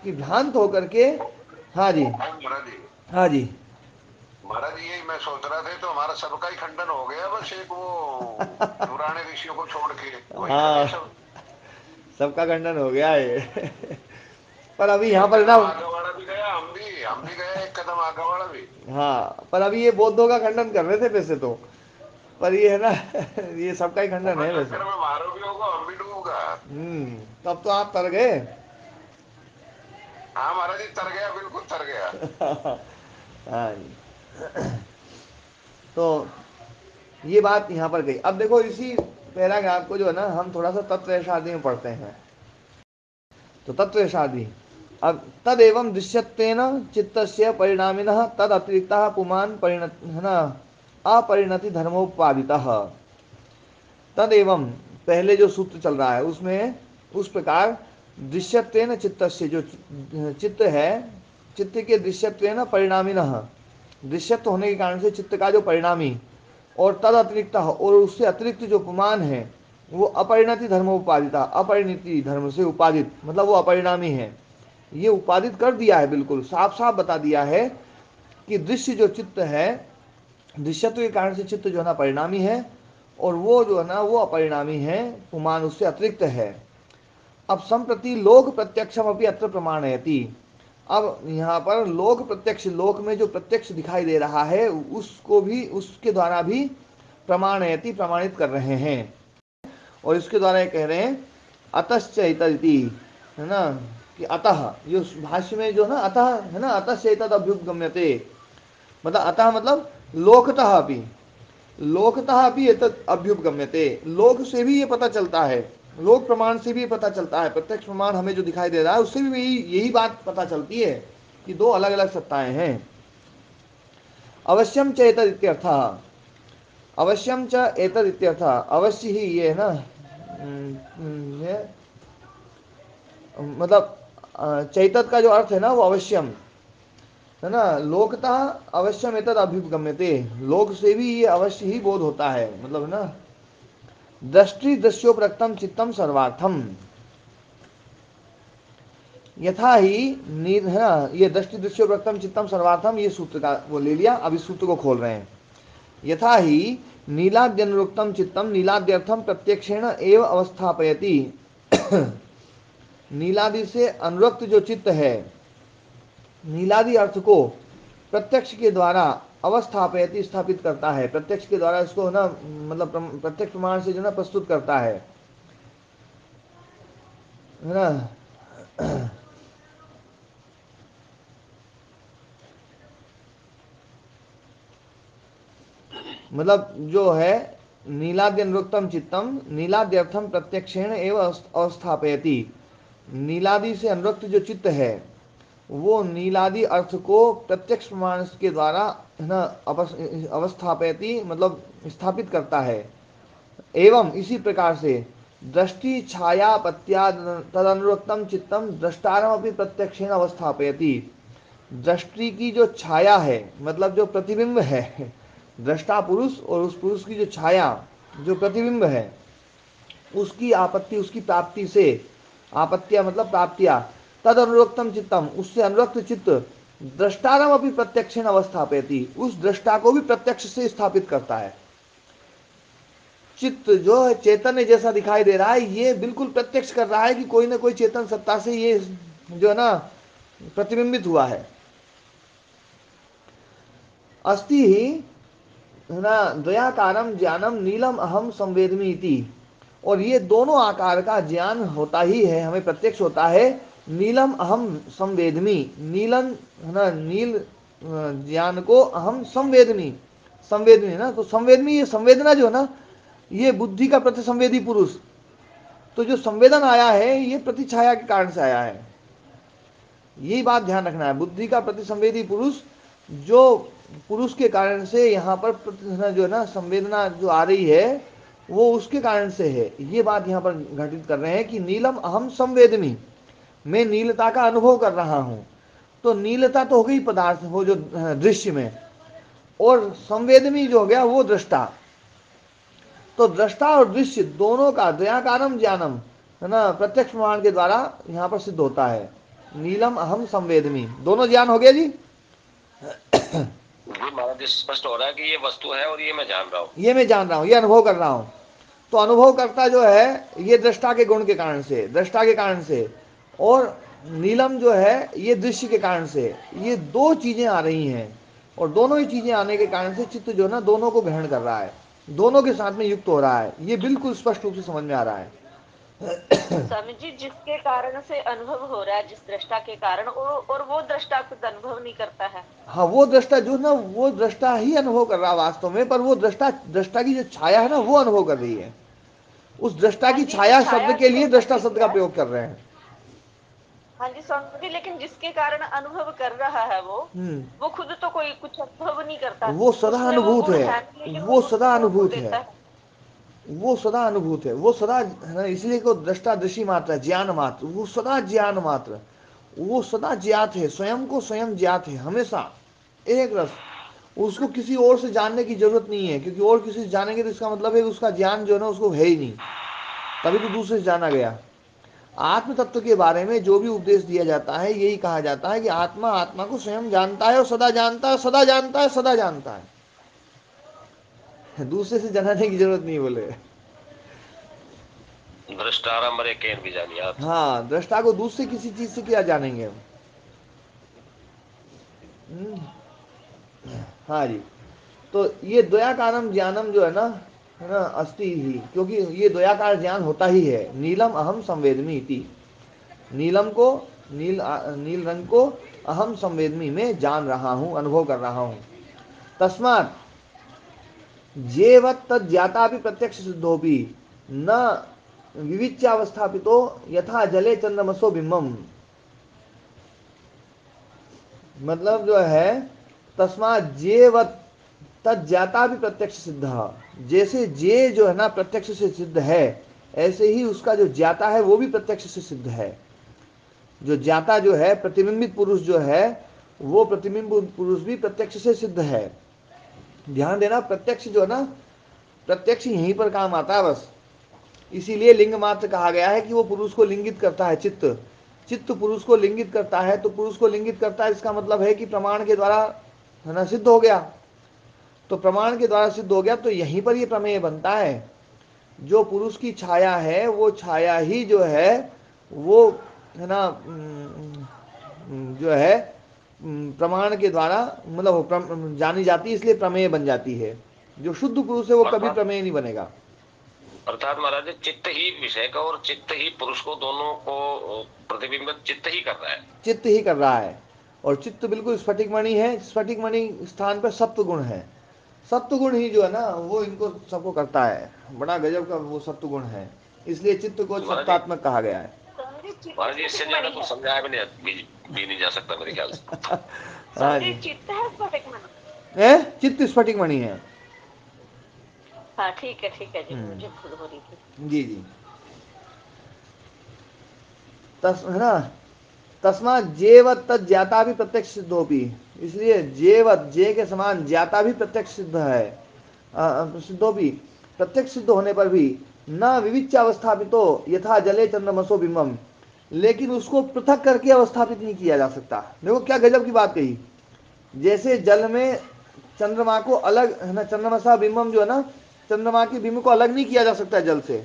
कि भ्रांत होकर के। हाँ जी, महाराज जी, हाँ जी। महाराज जी यही मैं सोच रहा था, तो हमारा सबका ही खंडन हो गया, बस एक वो पुराने ऋषियों को छोड़ के वही हाँ, सब। सबका खंडन हो गया है। पर अभी यहाँ एक पर ना, कदम आगे वाला भी गया, हम भी गए एक कदम आगे वाला भी। हाँ पर अभी ये बौद्धों का खंडन कर रहे थे वैसे तो, पर ये है ना ये सबका ही खंडन मैं है वैसे। चक्कर में मारो भी होगा, हम भी डूबूंगा। तब तो आप तर गए। हाँ महाराज जी, तर गया, बिल्कुल तर गया। हाँ जी। तो ये बात यहाँ पर गई। अब देखो इसी पैराग्राफ को जो है ना हम थोड़ा सा तत्व शादी में पढ़ते हैं। तो तत्व शादी, अब तद एवं दृश्यत्वेन चित्तस्य परिणामिनः तद अतिरिक्तः पुमान् परिणत है ना अपरिणति धर्मोपादितः। तद एवं पहले जो सूत्र चल रहा है उसमें उस प्रकार दृश्यत्वेन चित्तस्य जो चित्त है, चित्त के दृश्यत्वेन परिणामिनः, दृश्यत्व होने के कारण से चित्त का जो परिणामी, और तद अतिरिक्त और उससे अतिरिक्त जो उपमान है वो अपरिणति धर्म उपादिता, अपरिणति धर्म से उपादित, मतलब वो अपरिणामी है। ये उपादित कर दिया है, बिल्कुल साफ साफ बता दिया है कि दृश्य जो चित्त है, दृश्यत्व के कारण से चित्त जो है ना परिणामी है, और वो जो है ना वो अपरिणामी है, पुमान उससे अतिरिक्त है। अब संप्रति लोक प्रत्यक्षम अपनी अत्र प्रमाणयति। अब यहाँ पर लोक प्रत्यक्ष, लोक में जो प्रत्यक्ष दिखाई दे रहा है उसको भी उसके द्वारा भी प्रमाणयति प्रमाणित कर रहे हैं। और इसके द्वारा ये कह रहे हैं अतश्चैतति, है ना, कि अतः, ये भाष्य में जो ना अतः है ना, अतश्चैतद अभ्युपगम्यते, मतलब अतः मतलब लोकतः अपि, लोकतः अपि एतत् अभ्युपगम्यते, लोक से भी ये पता चलता है, लोक प्रमाण से भी पता चलता है, प्रत्यक्ष प्रमाण हमें जो दिखाई दे रहा है उससे भी यही बात पता चलती है कि दो अलग अलग सत्ताएं हैं। अवश्यम च एतद इत्यर्थः, अवश्यम च एतद इत्यर्थः, अवश्य ही ये है ना, ये मतलब चैतत का जो अर्थ है ना वो अवश्यम है ना, लोकतः अवश्यम एतद अभ्युपगम्यते, लोक से भी ये अवश्य ही बोध होता है, मतलब ना दृष्टि दृश्योपरक्तम चित्तम सर्वार्थम, यथा ही नील है ना, ये दृष्टि दृश्योपरक्तम चित्तम सर्वार्थम, ये सूत्र का वो ले लिया। अब इस सूत्र को खोल रहे हैं। यथा ही नीलाद्यनुरुक्तम चित्तम नीलाद्यर्थम प्रत्यक्षेण एव अवस्थापयति, नीलादि से अनुरक्त जो चित्त है, नीलादि अर्थ को प्रत्यक्ष के द्वारा अवस्थापयति स्थापित करता है, प्रत्यक्ष के द्वारा इसको ना मतलब प्रत्यक्ष प्रमाण से जो ना प्रस्तुत करता है ना। मतलब जो है नीलाद्यनुरुक्तम चित्तम नीलाद्यर्थम प्रत्यक्षेण एव अवस्थापयति, नीलादि से अनुरक्त जो चित्त है वो नीलादि अर्थ को प्रत्यक्ष प्रमाण के द्वारा है ना अवस्थापयति मतलब स्थापित करता है। एवं इसी प्रकार से दृष्टि छायापत्या तदनुरक्तम चित्तम द्रष्टारम अपनी प्रत्यक्षेण अवस्थापयति, दृष्टि की जो छाया है मतलब जो प्रतिबिंब है दृष्टा पुरुष और उस पुरुष की जो छाया, जो प्रतिबिंब है, उसकी आपत्ति, उसकी प्राप्ति से, आपत्तिया मतलब प्राप्तिया, तद अनुरक्तम चित्तम, उससे अनुरक्त चित्त दृष्टारम अपनी प्रत्यक्षेण अवस्थापयति, उस दृष्टा को भी प्रत्यक्ष से स्थापित करता है। चित्त जो है चैतन्य जैसा दिखाई दे रहा है, ये बिल्कुल प्रत्यक्ष कर रहा है कि कोई ना कोई चेतन सत्ता से ये जो है ना प्रतिबिंबित हुआ है। अस्ति ही है ना द्वयाकारम ज्ञानम नीलम अहम संवेदमी इति, और ये दोनों आकार का ज्ञान होता ही है, हमें प्रत्यक्ष होता है। नीलम अहम संवेदमी, नीलन है ना, नील ज्ञान को अहम संवेदमी, संवेदमी ना, तो संवेदमी, ये संवेदना जो है ना, ये बुद्धि का प्रतिसंवेदी पुरुष, तो जो संवेदन आया है ये प्रतिछाया के कारण से आया है। यही बात ध्यान रखना है, बुद्धि का प्रतिसंवेदी पुरुष, जो पुरुष के कारण से यहाँ पर जो है ना संवेदना जो आ रही है, वो उसके कारण से है। ये बात यहाँ पर घटित कर रहे हैं कि नीलम अहम संवेदमी, मैं नीलता का अनुभव कर रहा हूँ। तो नीलता तो हो गई पदार्थ, वो जो दृश्य में, और संवेदमी जो हो गया वो दृष्टा। तो दृष्टा और दृश्य दोनों का दयाकारम ज्ञानम है ना प्रत्यक्ष प्रमाण के द्वारा यहाँ पर सिद्ध होता है। नीलम अहम संवेदमी, दोनों ज्ञान हो गया जी। जी महाराज जी, स्पष्ट हो रहा है कि ये वस्तु है और ये मैं जान रहा हूँ, ये मैं जान रहा हूँ, ये अनुभव कर रहा हूँ। तो अनुभव करता जो है ये दृष्टा के गुण के कारण से, दृष्टा के कारण से, और नीलम जो है ये दृश्य के कारण से, ये दो चीजें आ रही हैं, और दोनों ही चीजें आने के कारण से चित्त जो है ना दोनों को ग्रहण कर रहा है, दोनों के साथ में युक्त हो रहा है। ये बिल्कुल स्पष्ट रूप से समझ में आ रहा है। स्वामी जी, जिसके कारण से अनुभव हो रहा है, जिस दृष्टा के कारण, और वो दृष्टा खुद अनुभव नहीं करता है। हाँ, वो दृष्टा जो है ना, वो दृष्टा ही अनुभव कर रहा है वास्तव में, पर वो दृष्टा, दृष्टा की जो छाया है ना वो अनुभव कर रही है। उस दृष्टा हाँ की जी, छाया जो शब्द छाया के जो लिए दृष्टा ठीक शब्द का है। प्रयोग कर रहे हैं। हाँ जी स्वामी जी, लेकिन जिसके कारण अनुभव कर रहा है हम्म, वो खुद तो कोई कुछ अनुभव नहीं करता। वो सदा उसमें वो अनुभूत गुण है, है नहीं, लेकिन वो वो उस सदा गुण को अनुभूत है, देता है। वो सदा अनुभूत है, वो सदा है ना, इसलिए को दृष्टा दृषि मात्र है, ज्ञान मात्र, वो सदा ज्ञान मात्र, वो सदा ज्ञात है, स्वयं को स्वयं ज्ञात है हमेशा, एक रस। उसको किसी और से जानने की जरूरत नहीं है, क्योंकि और किसी से जानेंगे तो इसका मतलब है कि उसका ज्ञान जो है ना उसको है ही नहीं, तभी तो दूसरे से जाना गया। आत्म तत्व के बारे में जो भी उपदेश दिया जाता है, यही कहा जाता है कि आत्मा आत्मा को स्वयं जानता है, और सदा जानता है, सदा जानता है, सदा जानता है, दूसरे से जानने की जरूरत नहीं बोले। दृष्टारम मरे केन भी जानियात। हाँ, दृष्टा को दूसरे किसी चीज से क्या जानेंगे हम। हम्म, हाँ जी। तो ये द्वयाकारम ज्ञानम जो है ना अस्ति ही, क्योंकि ये द्वयाकार ज्ञान होता ही है। नीलम अहम संवेदमी इति, नीलम को, नील रंग को अहम संवेदमी में जान रहा हूँ, अनुभव कर रहा हूँ। तस्मात् जेवत् तद ज्ञाता भी प्रत्यक्ष सिद्धोपि न विविच्यावस्थापितो यथा जले चंद्रमसो बिंबम। मतलब जो है तस्मात् जेवत् तद ज्ञाता भी प्रत्यक्ष सिद्ध, जैसे जे जो है ना प्रत्यक्ष से सिद्ध है, ऐसे ही उसका जो ज्ञाता है वो भी प्रत्यक्ष से सिद्ध है। जो ज्ञाता जो है प्रतिबिंबित पुरुष जो है, वो प्रतिबिंब पुरुष भी प्रत्यक्ष से सिद्ध है। ध्यान देना, प्रत्यक्ष जो है ना, प्रत्यक्ष यहीं पर काम आता है बस। इसीलिए लिंग मात्र कहा गया है कि वो पुरुष को लिंगित करता है। चित्त, चित्त पुरुष को लिंगित करता है, तो पुरुष को लिंगित करता है, इसका मतलब है कि प्रमाण के द्वारा है ना सिद्ध हो गया। तो प्रमाण के द्वारा सिद्ध हो गया, तो यहीं पर ये प्रमेय बनता है। जो पुरुष की छाया है, वो छाया ही जो है वो है ना जो है प्रमाण के द्वारा मतलब जानी जाती है, इसलिए प्रमेय बन जाती है। जो शुद्ध पुरुष है वो कभी अर्थात प्रमेय नहीं बनेगा। अर्थात महाराज जी, चित्त ही विषय का और चित्त ही पुरुष को, दोनों को प्रतिबिंबित चित्त ही कर रहा है। चित्त ही कर रहा है, और चित्त बिल्कुल स्फटिक मणि है, स्फटिक मणि स्थान पर सत्व गुण है। सत्व गुण ही जो है ना वो इनको सबको करता है, बड़ा गजब का वो सत्व गुण है, इसलिए चित्त को महाराज जी, सत्तात्मक कहा गया है। स्वामी जी, चित्त महाराज जी, इससे स्फटिक ज्यादा मणि कुछ है। समझाया भी नहीं जा सकता मेरे ख्याल से। हाँ स्वामी जी, जी, चित्त है स्फटिक मणि। चित्त स्फटिक मणि है। हाँ ठीक है जी, मुझे भूल हो रही थी। जी जी, तस है ना, तस्मात् जेवत् तत् ज्ञाता भी प्रत्यक्ष सिद्ध होपी, इसलिए जेवत जे के समान ज्ञाता भी प्रत्यक्ष सिद्ध है, सिद्ध होपी, प्रत्यक्ष सिद्ध होने पर भी न विविच्य अवस्थापितो यथा जले चंद्रमसो बिंबम, लेकिन उसको पृथक करके अवस्थापित नहीं किया जा सकता। देखो क्या गजब की बात कही, जैसे जल में चंद्रमा को अलग है ना, चंद्रमसा बिंबम जो है ना, चंद्रमा के बिंब को अलग नहीं किया जा सकता जल से,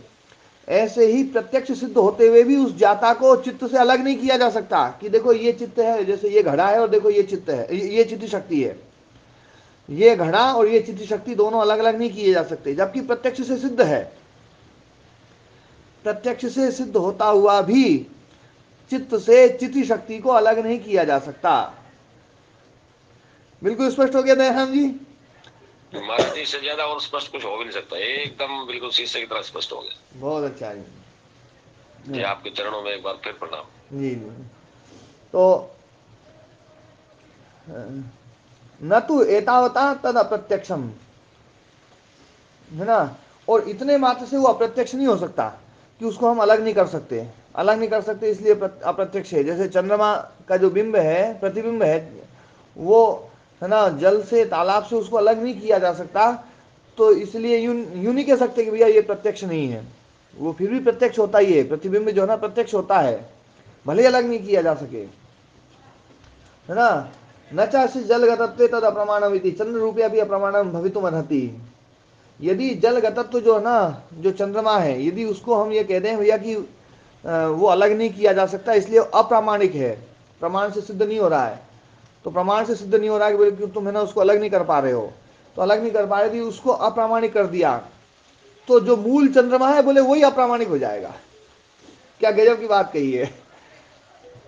ऐसे ही प्रत्यक्ष सिद्ध होते हुए भी उस जाता को चित्त से अलग नहीं किया जा सकता कि देखो ये चित्त है, जैसे ये घड़ा है और देखो ये चित्त है, ये चित्त शक्ति है, ये घड़ा और ये चित्त शक्ति दोनों अलग अलग नहीं किए जा सकते, जबकि प्रत्यक्ष से सिद्ध है। प्रत्यक्ष से सिद्ध होता हुआ भी चित्त से चित्त शक्ति को अलग नहीं किया जा सकता। बिल्कुल स्पष्ट हो गया दयाराम जी? महाराज जी से ज्यादा और स्पष्ट कुछ हो भी नहीं सकता, एकदम बिल्कुल शीशे की तरह स्पष्ट हो गया। बहुत अच्छा जी आपके चरणों में एक बार फिर प्रणाम। जी। तो न तो एतावता तद अप्रत्यक्षम, है ना, और इतने मात्र से वो अप्रत्यक्ष नहीं हो सकता कि उसको हम अलग नहीं कर सकते, अलग नहीं कर सकते इसलिए अप्रत्यक्ष है। जैसे चंद्रमा का जो बिंब है, प्रतिबिंब है, वो है ना जल से तालाब से उसको अलग नहीं किया जा सकता, तो इसलिए यूं नहीं कह सकते कि भैया ये प्रत्यक्ष नहीं है, वो फिर भी प्रत्यक्ष होता ही है, प्रतिबिंब जो है ना प्रत्यक्ष होता है, भले अलग नहीं किया जा सके, है ना। न चाहे जल गतत्व तद अप्रमाणमिति चंद्र रूपे अभी अप्रमाणम भवितुम अर्हति, यदि जल गतत्व जो है ना, जो चंद्रमा है, यदि उसको हम ये कह दें भैया कि वो अलग नहीं किया जा सकता इसलिए अप्रामाणिक है, प्रमाण से सिद्ध नहीं हो रहा है, तो प्रमाण से सिद्ध नहीं हो रहा है कि तुम है ना उसको अलग नहीं कर पा रहे हो, तो अलग नहीं कर पा रहे थे, उसको अप्रामाणिक कर दिया, तो जो मूल चंद्रमा है बोले वही अप्रामाणिक हो जाएगा। क्या गजब की बात कही है।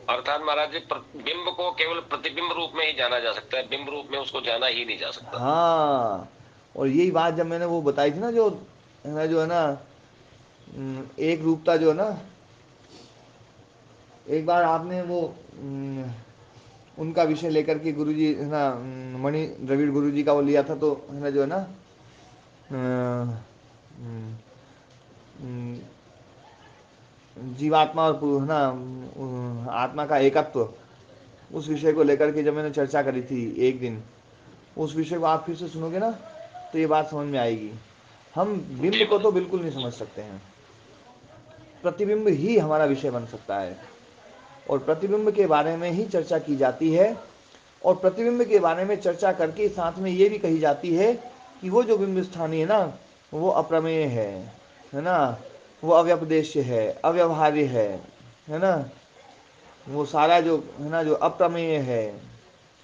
अर्थात महाराज जी बिंब को केवल प्रतिबिंब रूप में ही जाना जा सकता है, बिंब रूप में उसको जाना ही नहीं जा सकता। हाँ, और यही बात जब मैंने वो बताई थी ना, जो है ना एक रूपता जो है ना, एक बार आपने वो उनका विषय लेकर के गुरुजी है ना, मणि द्रविड़ गुरुजी का वो लिया था, तो है ना जो है ना जीवात्मा और है ना आत्मा का एकत्व, उस विषय को लेकर के जब मैंने चर्चा करी थी एक दिन, उस विषय को आप फिर से सुनोगे ना तो ये बात समझ में आएगी। हम बिंब को तो बिल्कुल नहीं समझ सकते हैं, प्रतिबिंब ही हमारा विषय बन सकता है, और प्रतिबिंब के बारे में ही चर्चा की जाती है, और प्रतिबिंब के बारे में चर्चा करके साथ में ये भी कही जाती है कि वो जो बिंब स्थानीय है ना, वो अप्रमेय है ना, वो अव्यपदेश्य है, अव्यवहार्य है ना, वो सारा जो है ना जो अप्रमेय है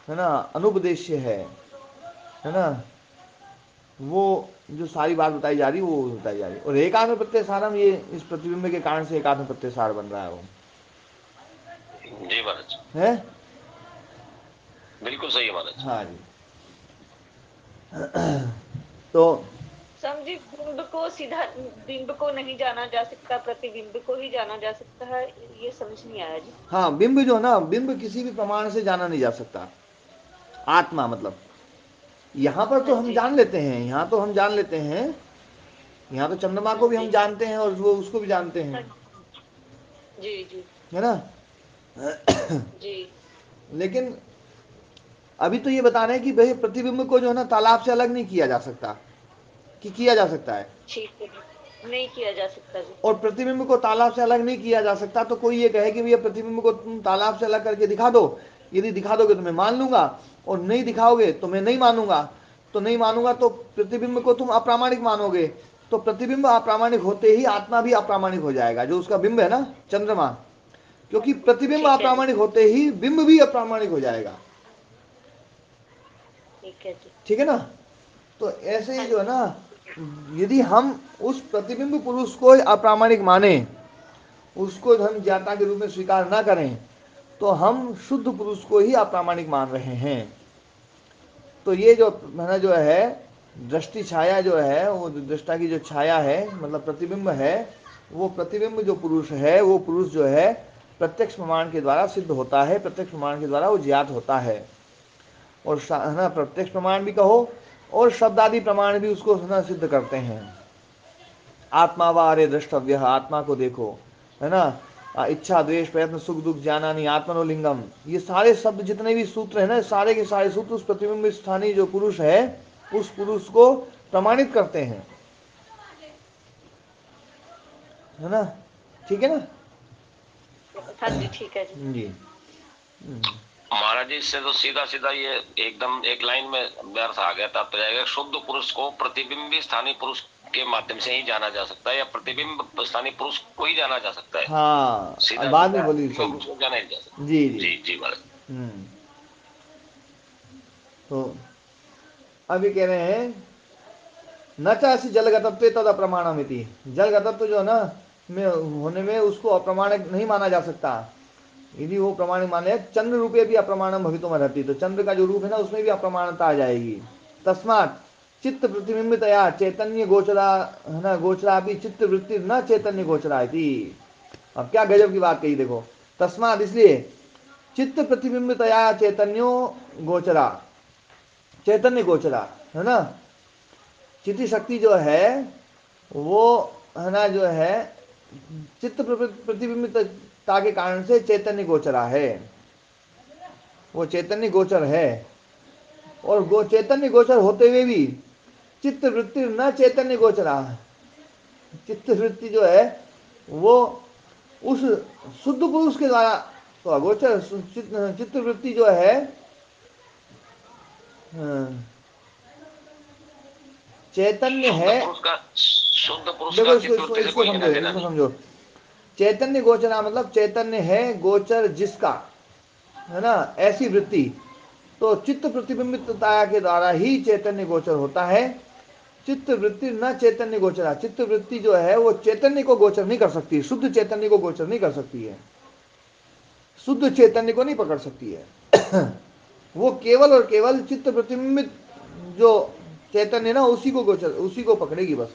ना, अनुपदेश्य है ना, वो जो सारी बात बताई जा रही वो बताई जा रही, और एकात्म प्रत्यय सारम, ये इस प्रतिबिंब के कारण से एकात्म प्रत्यय सार बन रहा है वो। जी महाराज है, बिल्कुल सही है महाराज। हाँ जी। तो समझी, बिंब को सीधा, बिंब को नहीं जाना जा सकता, प्रतिबिंब को ही जाना जा सकता है, ये समझ नहीं आया जी। हाँ, बिंब जो है ना, बिंब किसी भी प्रमाण से जाना नहीं जा सकता, आत्मा मतलब यहाँ पर तो हाँ हम जी, जान लेते हैं, यहाँ तो हम जान लेते हैं, यहाँ तो चंद्रमा हाँ को भी हम जी, जानते हैं और वो उसको भी जानते हाँ हैं, जी जी है ना। जी, लेकिन अभी तो ये बता रहे हैं कि भाई प्रतिबिंब को जो है ना तालाब से अलग नहीं किया जा सकता, कि किया जा सकता है, ठीक है, नहीं किया जा सकता जी। और प्रतिबिंब को तालाब से अलग नहीं किया जा सकता, तो कोई ये कहे कि भैया प्रतिबिंब को तुम तालाब से अलग करके दिखा दो, यदि दिखा दोगे तो मैं मान लूंगा, और नहीं दिखाओगे तो मैं नहीं मानूंगा, तो नहीं मानूंगा तो प्रतिबिंब को तुम अप्रामाणिक मानोगे, तो प्रतिबिंब अप्रामाणिक होते ही आत्मा भी अप्रामाणिक हो जाएगा, जो उसका बिंब है ना चंद्रमा, क्योंकि प्रतिबिंब ठीक है जी, अप्रामाणिक होते ही बिंब भी अप्रामाणिक हो जाएगा। ठीक है जी। ठीक है ना। तो ऐसे ही हाँ जो है जी, ना, यदि हम उस प्रतिबिंब पुरुष को अप्रामाणिक माने, उसको हम ज्ञाता के रूप में स्वीकार ना करें, तो हम शुद्ध पुरुष को ही अप्रामाणिक मान रहे हैं। तो ये जो मैंने जो है दृष्टि छाया जो है, वो दृष्टा की जो छाया है मतलब प्रतिबिंब है, वो प्रतिबिंब जो पुरुष है, वो पुरुष जो है प्रत्यक्ष प्रमाण के द्वारा सिद्ध होता है, प्रत्यक्ष प्रमाण के द्वारा वो ज्ञात होता है, और है ना प्रत्यक्ष प्रमाण भी कहो और शब्द आदि प्रमाण भी उसको है ना सिद्ध करते हैं। आत्मा व अरे द्रष्टव्य, आत्मा को देखो, है ना, इच्छा द्वेष प्रयत्न सुख दुख ज्ञानानि आत्मनोलिंगम, ये सारे शब्द जितने भी सूत्र है ना, सारे के सारे सूत्र उस प्रतिबिंब स्थानीय जो पुरुष है उस पुरुष को प्रमाणित करते हैं, है ना? ठीक है ना? हाँ जी ठीक है जी। जी। महाराज जी इससे तो सीधा सीधा ये एकदम एक लाइन में व्यर्थ आ गया, तात्पर्य शुद्ध पुरुष को प्रतिबिंबी स्थानीय पुरुष के माध्यम से ही जाना जा सकता है, या प्रतिबिंब स्थानीय पुरुष को ही जाना जा सकता है। हाँ, सीधा बाद में सीधा बोली प्रतिबिंब सही। पुरुष को जाना ही जा सकता है। जी जी जी जी महाराज। तो अभी कह रहे हैं न चासी जलगतत्व तद अप्रमाणमिति, जलगतत्व जो है ना में होने में उसको अप्रमाणिक नहीं माना जा सकता, यदि वो प्रमाणिक माने चंद्र रूपे भी अप्रमाणम भवितुम अर्हति, तो चंद्र का जो रूप है ना उसमें भी अप्रमाणता आ जाएगी। तस्मात् चित्त प्रतिबिंबितया चैतन्य गोचरा, है ना, गोचरा भी चित्त वृत्ति न चैतन्य गोचरा इति। अब क्या गजब की बात कही देखो, तस्मात् इसलिए चित्त प्रतिबिंबितया चैतन्यो गोचरा, चैतन्य गोचरा, है ना, चित्त शक्ति जो है वो, है ना, जो है चित्त प्रतिबिंबितता के कारण से चैतन्य गोचरा है, वो चैतन्य गोचर है। और चैतन्य गोचर होते हुए भी चित्त वृत्ति न चैतन्य गोचरा, चित्त वृत्ति जो है वो उस शुद्ध पुरुष के द्वारा तो अगोचर, चित्त वृत्ति जो है चैतन्य है। शुद्ध पुरुष देखो का चित्त इसको वृत्ति से इसको कोई समझो, लेना देना इसको नहीं। समझो, चैतन्य गोचरा मतलब चैतन्य है गोचर जिसका, है ना, ऐसी वृत्ति, तो चित्त प्रतिबिंबितता के द्वारा ही चैतन्य गोचर होता है। चित्त वृत्ति न चैतन्य गोचरा, चित्त वृत्ति जो है वो चैतन्य को गोचर नहीं कर सकती, शुद्ध चैतन्य को गोचर नहीं कर सकती है, शुद्ध चैतन्य को नहीं पकड़ सकती है। वो केवल और केवल चित्त प्रतिबिंबित जो चैतन्य ना उसी को गोचर, उसी को पकड़ेगी बस।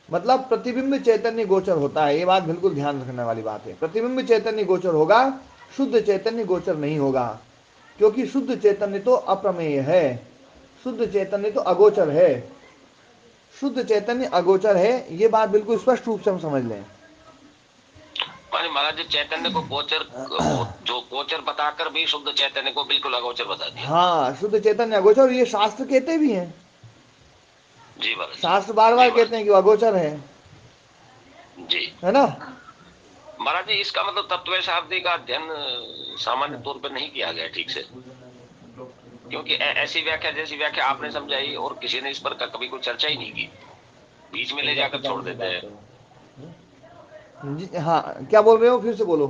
मतलब प्रतिबिंब चैतन्य गोचर होता है, ये बात बिल्कुल ध्यान रखने वाली बात है। प्रतिबिंब चैतन्य गोचर होगा, शुद्ध चैतन्य गोचर नहीं होगा, क्योंकि शुद्ध चैतन्य तो अप्रमेय है, शुद्ध चैतन्य तो अगोचर है, शुद्ध चैतन्य अगोचर है, ये बात बिल्कुल स्पष्ट रूप से हम समझ लें। महाराज जी चैतन्य को गोचर, जो गोचर बताकर भी शुद्ध चैतन्य को बिल्कुल अगोचर बता दिया। हाँ, शुद्ध चैतन्य अगोचर, और ये शास्त्र कहते भी हैं, जी महाराज, शास्त्र बार बार कहते हैं कि वो अगोचर है, जी, है ना। महाराज जी इसका मतलब तत्व शाब्दी का अध्ययन सामान्य तौर पर नहीं किया गया ठीक से, क्योंकि ऐसी व्याख्या जैसी व्याख्या आपने समझाई और किसी ने इस पर कभी कोई चर्चा ही नहीं की, बीच में ले जाकर छोड़ देते हैं। हाँ, क्या बोल रहे हो, फिर से बोलो।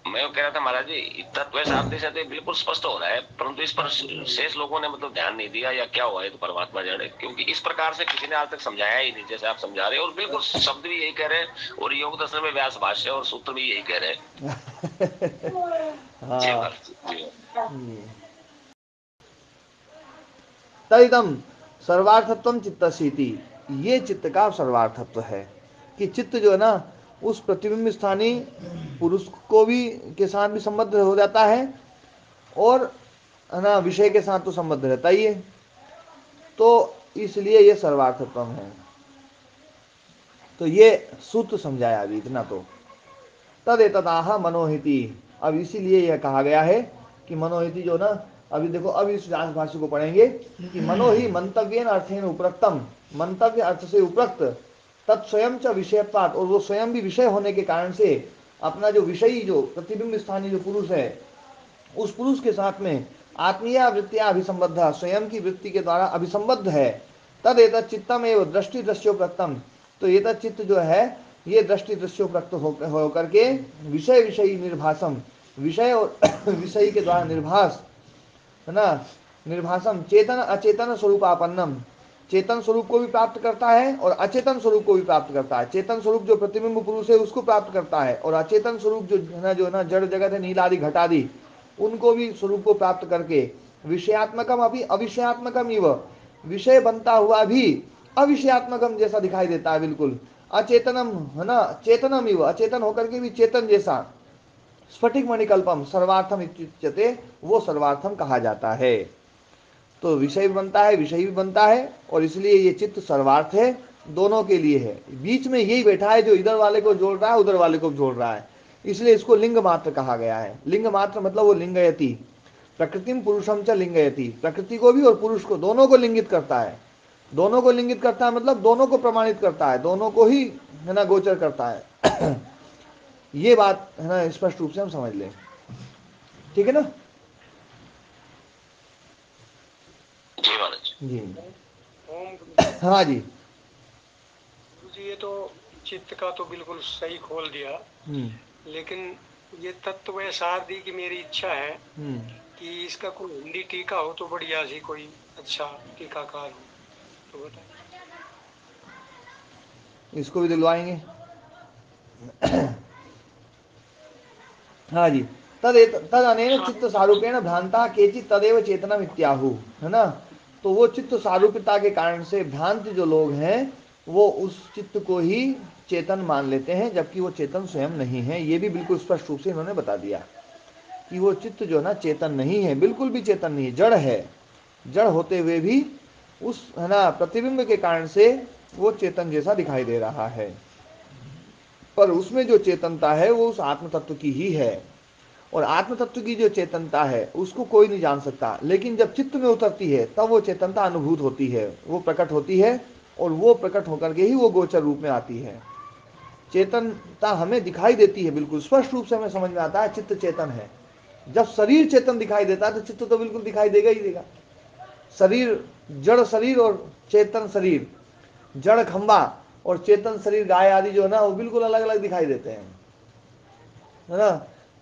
मैं कह रहा था महाराज जी तत्व शाब्दी से तो बिल्कुल स्पष्ट हो रहा है, परंतु इस पर शेष लोगों ने मतलब ध्यान नहीं दिया, या क्या हुआ है तो परमात्मा जाने, क्योंकि इस प्रकार से किसी ने आज तक समझाया ही नहीं जैसे आप समझा रहे हैं, और बिल्कुल शब्द भी यही कह रहे हैं, और योग दर्शन में व्यास भाष्य और सूत्र भी यही कह रहे हैं। हाँ, तदिदम सर्वार्थत्वम चित्तसीति, ये चित्त का सर्वार्थत्व है कि चित्त जो है ना उस प्रतिबिंब स्थानीय पुरुष को भी के साथ भी संबद्ध हो जाता है, और है ना विषय के साथ तो संबद्ध रहता ही है, तो इसलिए ये सर्वार्थत्व है। तो ये सूत्र समझाया अभी इतना। तो तदेतदाह मनोहिति, अब इसीलिए यह कहा गया है कि मनोहिति जो ना, अभी देखो अब इस भाष्य को पढ़ेंगे कि मनो ही मंतव्येन अर्थेन उपरक्तम, मंतव्य अर्थ से उपरक्त, तत्स्वयं च विषयत्वात्, और वो स्वयं भी विषय होने के कारण से अपना जो विषयी जो प्रतिबिंब स्थानीय जो पुरुष है उस पुरुष के साथ में आत्मीय वृत्तियां अभिसंबद्ध, स्वयं की वृत्ति के द्वारा अभिसंबद्ध है। तद एतत् चित्तम एवं दृष्टि दृश्योप्रक्तम, तो ये चित्त जो है ये दृष्टि दृश्योप्रक्त होकर के विषय विषयी निर्भासम, विषय और विषयी के द्वारा निर्भास, है ना, निर्भासम चेतन अचेतन स्वरूपापन्नम, चेतन स्वरूप को भी प्राप्त करता है और अचेतन स्वरूप को भी प्राप्त करता है। चेतन स्वरूप जो प्रतिबिंब पुरुष है उसको प्राप्त करता है, और अचेतन स्वरूप जो है ना जड़ जगत है, नीलादि घटादि, उनको भी स्वरूप को प्राप्त करके विषयात्मकम अभी अविषयात्मकम इव, विषय बनता हुआ भी अविषयात्मकम जैसा दिखाई देता है, बिल्कुल अचेतनम, है ना, चेतनम इव, अचेतन होकर के भी चेतन जैसा, स्फटिक मणिकल्पम सर्वार्थम इत्युच्यते, वो सर्वार्थम कहा जाता है। तो विषय भी बनता है, विषय भी बनता है, और इसलिए ये चित्त सर्वार्थ है, दोनों के लिए है, बीच में यही बैठा है जो इधर वाले को जोड़ रहा है, उधर वाले को जोड़ रहा है, इसलिए इसको लिंग मात्र कहा गया है। लिंग मात्र मतलब वो लिंगयति, प्रकृतिम पुरुषम च लिंगयति, प्रकृति को भी और पुरुष को, दोनों को लिंगित करता है। दोनों को लिंगित करता है मतलब दोनों को प्रमाणित करता है, दोनों को ही है ना गोचर करता है। ये बात है ना स्पष्ट रूप से हम समझ लें, ठीक है ना। जी महाराज। जी ओम गुरु हाँ जी। जी, ये तो चित्त का तो बिल्कुल सही खोल दिया, लेकिन ये तत्व में सार दी कि मेरी इच्छा है कि इसका कोई हिंदी टीका हो तो बढ़िया सी, कोई अच्छा टीकाकार हो तो बताए। इसको भी दिलवाएंगे। हाँ जी। तद अनेन चित्त सारूपेण भ्रांता केचित तदेव चेतना मित्याहु, है ना। तो वो चित्त सारूप्यता के कारण से भ्रांत जो लोग हैं वो उस चित्त को ही चेतन मान लेते हैं, जबकि वो चेतन स्वयं नहीं है। ये भी बिल्कुल स्पष्ट रूप से इन्होंने बता दिया कि वो चित्त जो है ना चेतन नहीं है, बिल्कुल भी चेतन नहीं है, जड़ है। जड़ होते हुए भी उस है ना प्रतिबिंब के कारण से वो चेतन जैसा दिखाई दे रहा है, पर उसमें जो चेतनता है वो उस आत्म तत्व की ही है। और आत्म तत्व की जो चेतनता है उसको कोई नहीं जान सकता, लेकिन जब चित्त में उतरती है तब वो चेतनता अनुभूत होती है, वो प्रकट होती है, और वो प्रकट होकर के ही वो गोचर रूप में आती है। चेतनता हमें दिखाई देती है, बिल्कुल स्पष्ट रूप से हमें समझ में आता है चित्त चेतन है। जब शरीर चेतन दिखाई देता है तो चित्त तो बिल्कुल दिखाई देगा ही देगा। शरीर, जड़ शरीर और चेतन शरीर, जड़ खंबा और चेतन शरीर गाय आदि जो है ना वो बिल्कुल अलग अलग दिखाई देते हैं, है ना।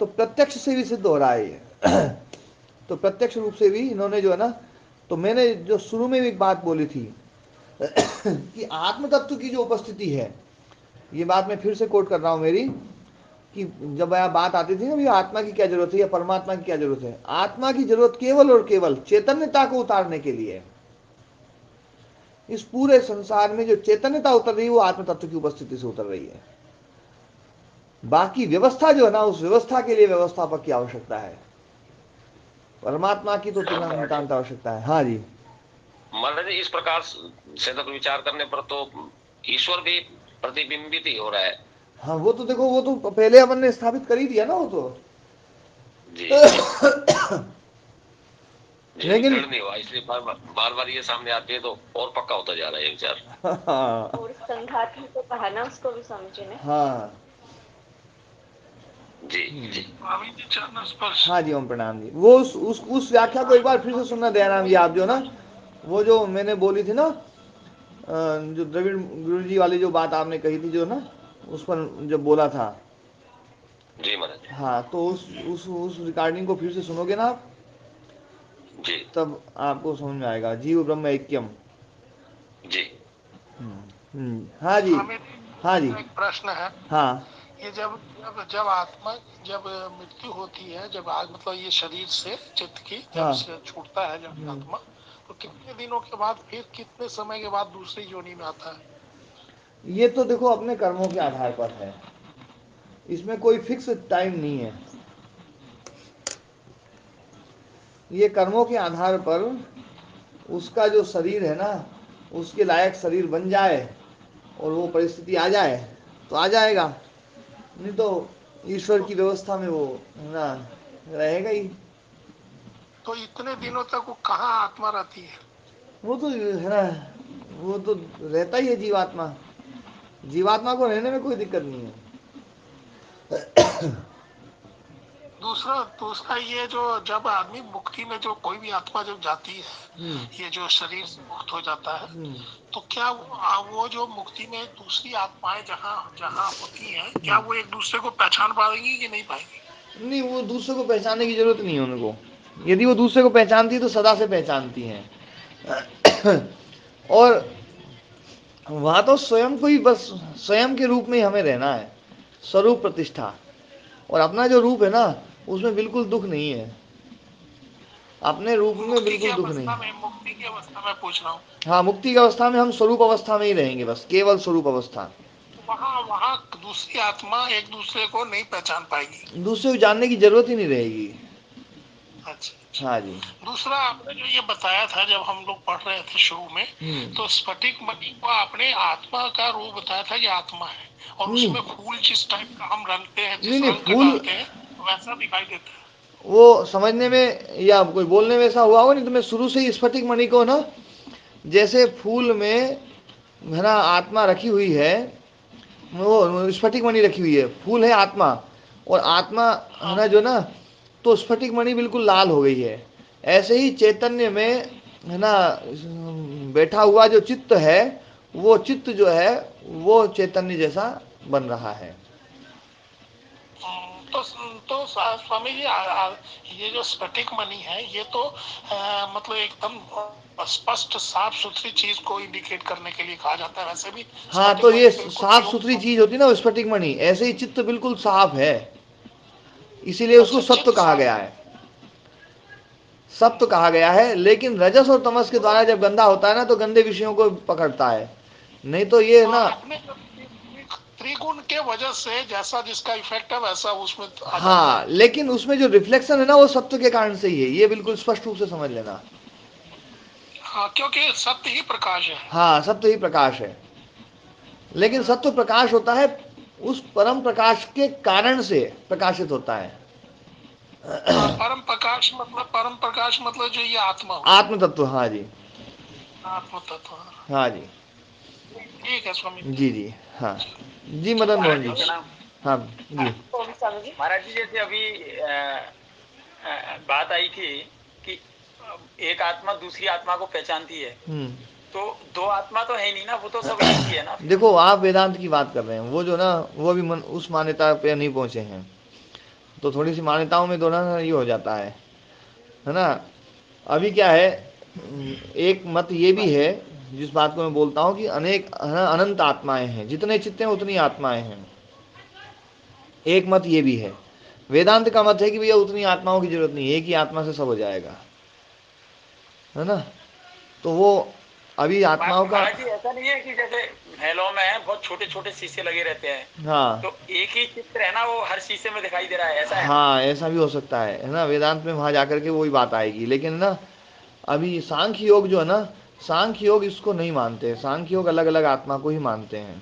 तो प्रत्यक्ष से भी सिद्ध हो रहा है ये। तो प्रत्यक्ष रूप से भी इन्होंने जो है ना, तो मैंने जो शुरू में भी एक बात बोली थी कि आत्म तत्व की जो उपस्थिति है, ये बात मैं फिर से कोट कर रहा हूं मेरी, कि जब यह बात आती थी ना भी आत्मा की क्या जरूरत है या परमात्मा की क्या जरूरत है, आत्मा की जरूरत केवल और केवल चैतन्यता को उतारने के लिए है। इस पूरे संसार में जो चैतन्यता उतर रही है वो आत्म तत्व की उपस्थिति से उतर रही है। बाकी व्यवस्था जो है ना, उस व्यवस्था के लिए व्यवस्थापक की आवश्यकता है, परमात्मा की तो तुलना नितांत आवश्यकता है। हाँ जी महाराज जी, इस प्रकार से तो विचार करने पर तो ईश्वर भी प्रतिबिंबित ही हो रहा है। हाँ, वो तो देखो, वो तो पहले अपन ने स्थापित कर ही दिया ना वो तो। जी जी जी, लेकिन दृढ़ नहीं हुआ, इसलिए बार बार ये सामने आती है तो और पक्का होता जा रहा है ये विचार। हाँ और संघात में तो कहा ना, उसको भी समझे ना। हाँ जी जी हाँ जी, ओम प्रणाम जी। वो उस व्याख्या को एक बार फिर से सुनना दयाराम जी, आप जो ना वो जो मैंने बोली थी ना, जो द्रविड़ गुरु जी वाली जो बात आपने कही थी जो ना, उस पर जब बोला था। जी महाराज हाँ, तो उस रिकॉर्डिंग को फिर से सुनोगे ना आप, जी तब आपको समझ में आएगा जीव ब्रह्म ऐक्यम। जी। हाँ जी हाँ जी एक प्रश्न है, हाँ ये जब जब जब आत्मा जब मृत्यु होती है, जब मतलब ये शरीर से चित्त की जब हाँ से छूटता है जब आत्मा, तो कितने दिनों के बाद, फिर कितने समय के बाद दूसरी योनि में आता है? ये तो देखो अपने कर्मों के आधार पर है, इसमें कोई फिक्स टाइम नहीं है। ये कर्मों के आधार पर उसका जो शरीर है ना, उसके लायक शरीर बन जाए और वो परिस्थिति आ जाए तो आ जाएगा, नहीं तो ईश्वर की व्यवस्था में वो ना रहेगा ही। तो इतने दिनों तक वो कहाँ आत्मा रहती है? वो तो है ना, वो तो रहता ही है जीवात्मा, जीवात्मा को रहने में कोई दिक्कत नहीं है। दूसरा दूसरा ये जो जब आदमी मुक्ति में, जो कोई भी आत्मा जब जाती है, ये जो शरीर से मुक्त हो जाता है, तो क्या वो जो मुक्ति में दूसरी आत्माएं जहाँ जहाँ होती हैं, क्या वो एक दूसरे को पहचान पाएंगी कि नहीं पाएंगी? नहीं, वो दूसरे को पहचानने की जरूरत नहीं है उनको। यदि वो दूसरे को पहचानती तो सदा से पहचानती हैं। और वहां तो स्वयं को ही, बस स्वयं के रूप में ही हमें रहना है, स्वरूप प्रतिष्ठा। और अपना जो रूप है ना, उसमें बिल्कुल दुख नहीं है, अपने रूप में मुक्ति की बिल्कुल दुख नहीं। अवस्था में, मुक्ति की अवस्था में पूछ रहा हूँ। हाँ, मुक्ति की अवस्था में हम स्वरूप अवस्था में ही रहेंगे, बस केवल स्वरूप अवस्था। वहाँ वहाँ दूसरी आत्मा एक दूसरे को नहीं पहचान पाएगी। दूसरे को जानने की जरूरत ही नहीं रहेगी। अच्छा। हाँ जी। दूसरा आपने जो ये बताया था जब हम लोग पढ़ रहे थे शुरू में, तो स्फटिक मणि को आपने आत्मा का रूप बताया था कि आत्मा है, और उसमें फूल जिस टाइप का हम रंगते हैं, जिस नहीं रंग का फूल डालते हैं वैसा दिखाई देता है। वो समझने में या कोई बोलने में ऐसा हुआ होगा, नहीं तो मैं शुरू से ही स्फटिक मणि को ना, जैसे फूल में है ना आत्मा रखी हुई है, वो स्फटिक मणि रखी हुई है, फूल है आत्मा, और आत्मा है हाँ ना जो ना, तो स्फटिक मणि बिल्कुल लाल हो गई है। ऐसे ही चैतन्य में है ना बैठा हुआ जो चित्त है, वो चित्त जो है वो चैतन्य जैसा बन रहा है। तो स्वामी जी, ये जो स्फटिक मणि है ये तो मतलब एकदम स्पष्ट साफ सुथरी चीज को इंडिकेट करने के लिए कहा जाता है, वैसे भी हाँ, स्फटिक तो मणि ये बिल्कुल साफ प्योर सुथरी साफ। चीज होती है ना वो स्फटिक मणि, ऐसे ही चित्त बिल्कुल साफ है, इसीलिए उसको अच्छा, सत्व चित्त कहा साफ। गया है। सत्व कहा गया है, लेकिन रजस और तमस के द्वारा जब गंदा होता है ना, तो गंदे विषयों को पकड़ता है, नहीं तो ये हाँ, ना। अपने त्रिगुण के वजह से जैसा जिसका इफेक्ट है वैसा उसमें आ जाता हाँ, है। लेकिन उसमें जो रिफ्लेक्शन है ना वो सत्व के कारण से ही है, ये बिल्कुल स्पष्ट रूप से समझ लेना। हाँ, क्योंकि सत्य ही प्रकाश है। हाँ, सत्व ही प्रकाश है, लेकिन सत्व प्रकाश होता है उस परम प्रकाश के कारण से प्रकाशित होता है। परम प्रकाश मतलब जो ये आत्मा हुआ, आत्म तत्व, हाँ जी। आत्म तत्व। हाँ जी। ठीक है स्वामी जी। जी जी। हाँ जी, मदन चलिए मोहन महाराज जी। जी आगे। प्रणाम। हाँ जी। ओम स्वामी जी। महाराज जी जैसे अभी बात आई थी कि एक आत्मा दूसरी आत्मा को पहचानती है, तो दो आत्मा तो है नहीं ना, वो तो सब एक ही है ना। देखो, आप वेदांत की बात कर रहे हैं, वो जो ना वो अभी उस मान्यता पे नहीं पहुंचे हैं, तो थोड़ी सी मान्यताओं में दोनों ये हो जाता है ना। अभी क्या है, एक मत ये भी है, जिस बात को मैं बोलता हूँ कि अनेक अनंत आत्माएं हैं, जितने चित्त हैं उतनी आत्माएं हैं। एक मत ये भी है, वेदांत का मत है कि भैया उतनी आत्माओं की जरूरत नहीं है, एक ही आत्मा से सब हो जाएगा, है ना। तो वो अभी आत्माओं का। महाराज जी ऐसा नहीं है कि जैसे महलों में बहुत छोटे छोटे शीशे लगे रहते हैं, हाँ, तो एक ही चित्र है ना वो हर शीशे में दिखाई दे रहा है, ऐसा है ना। हाँ, ऐसा भी हो सकता है ना, वेदांत में वहां जाकर के वही बात आएगी, लेकिन ना अभी सांख्य योग जो है ना, सांख्य योग इसको नहीं मानते, सांख्य योग अलग अलग आत्मा को ही मानते हैं।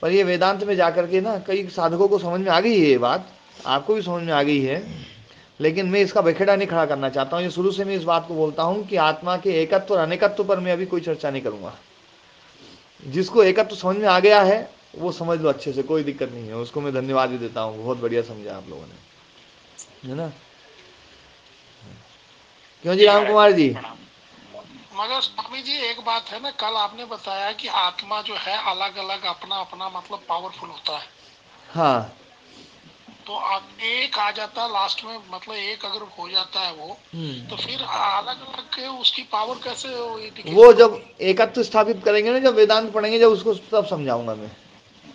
पर ये वेदांत में जाकर के ना कई साधकों को समझ में आ गई है ये बात, आपको भी समझ में आ गई है, लेकिन मैं इसका बखेड़ा नहीं खड़ा करना चाहता हूँ। ये शुरू से मैं इस बात को बोलता हूँ कि आत्मा के एकत्व और अनेकत्व पर मैं अभी कोई चर्चा नहीं करूंगा। जिसको एकत्व समझ में आ गया है वो समझ लो अच्छे से, कोई दिक्कत नहीं है, उसको मैं धन्यवाद भी देता हूँ, बहुत बढ़िया समझा आप लोगों ने, है ना। क्यों जी जी राम महाराज जी कुमार जी। प्रणाम। मगर स्वामी जी एक बात है ना, कल आपने बताया कि आत्मा जो है अलग अलग अपना अपना मतलब पावरफुल होता है, हाँ। तो अब एक आ जाता है लास्ट में, मतलब एक अगर हो जाता है वो, तो फिर अलग अलग के उसकी पावर कैसे वो इंडिकेशन जब होगी। एकत्व स्थापित करेंगे ना, जब वेदांत पढ़ेंगे, जब उसको तब समझाऊंगा मैं।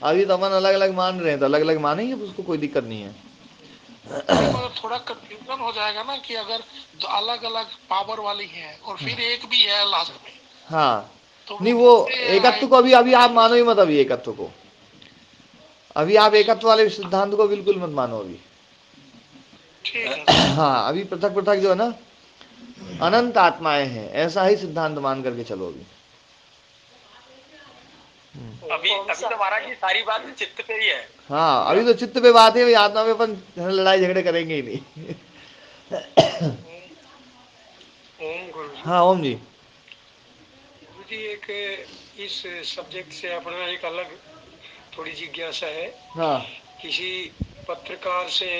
अभी तो अपन अलग अलग मान रहे हैं, तो अलग अलग मानेंगे, उसको कोई दिक्कत नहीं है। नहीं, मगर थोड़ा कंफ्यूजन हो जाएगा ना कि अगर दो अलग अलग पावर वाली है और फिर एक भी है लास्ट में, हाँ, तो नहीं वो वो कैसे एकत्व को अभी अभी आप आएगा। मानो ही मत, अभी एकत्व को, अभी आप एकत्व वाले सिद्धांत को बिल्कुल मत मानो अभी। ठीक है स्वामी। हाँ, अभी पृथक पृथक जो है ना अनंत आत्माएं हैं, ऐसा ही सिद्धांत मान करके चलो अभी। अभी अभी तो महाराज जी सारी बात चित्त पे ही है। हाँ, पूरा अभी तो चित्त पे बात है, भाई आत्मा पे अपन लड़ाई झगड़े करेंगे ही नहीं। ओम गुरु जी। हाँ ओम जी। गुरु जी, एक इस सब्जेक्ट से अपना एक अलग थोड़ी जिज्ञासा है। हाँ। किसी पत्रकार से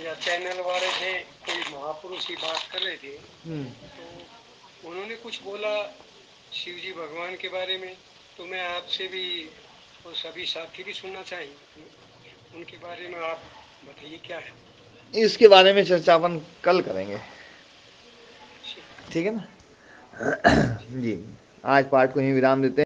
या चैनल वाले से कोई महापुरुष की बात कर रहे थे, तो उन्होंने कुछ बोला शिव जी भगवान के बारे में, तो मैं आपसे भी और सभी साथी भी सुनना चाहेंगे, उनके बारे में आप बताइए क्या है। इसके बारे में चर्चा अपन कल करेंगे, ठीक है ना। जी, आज पाठ को यहीं विराम देते हैं।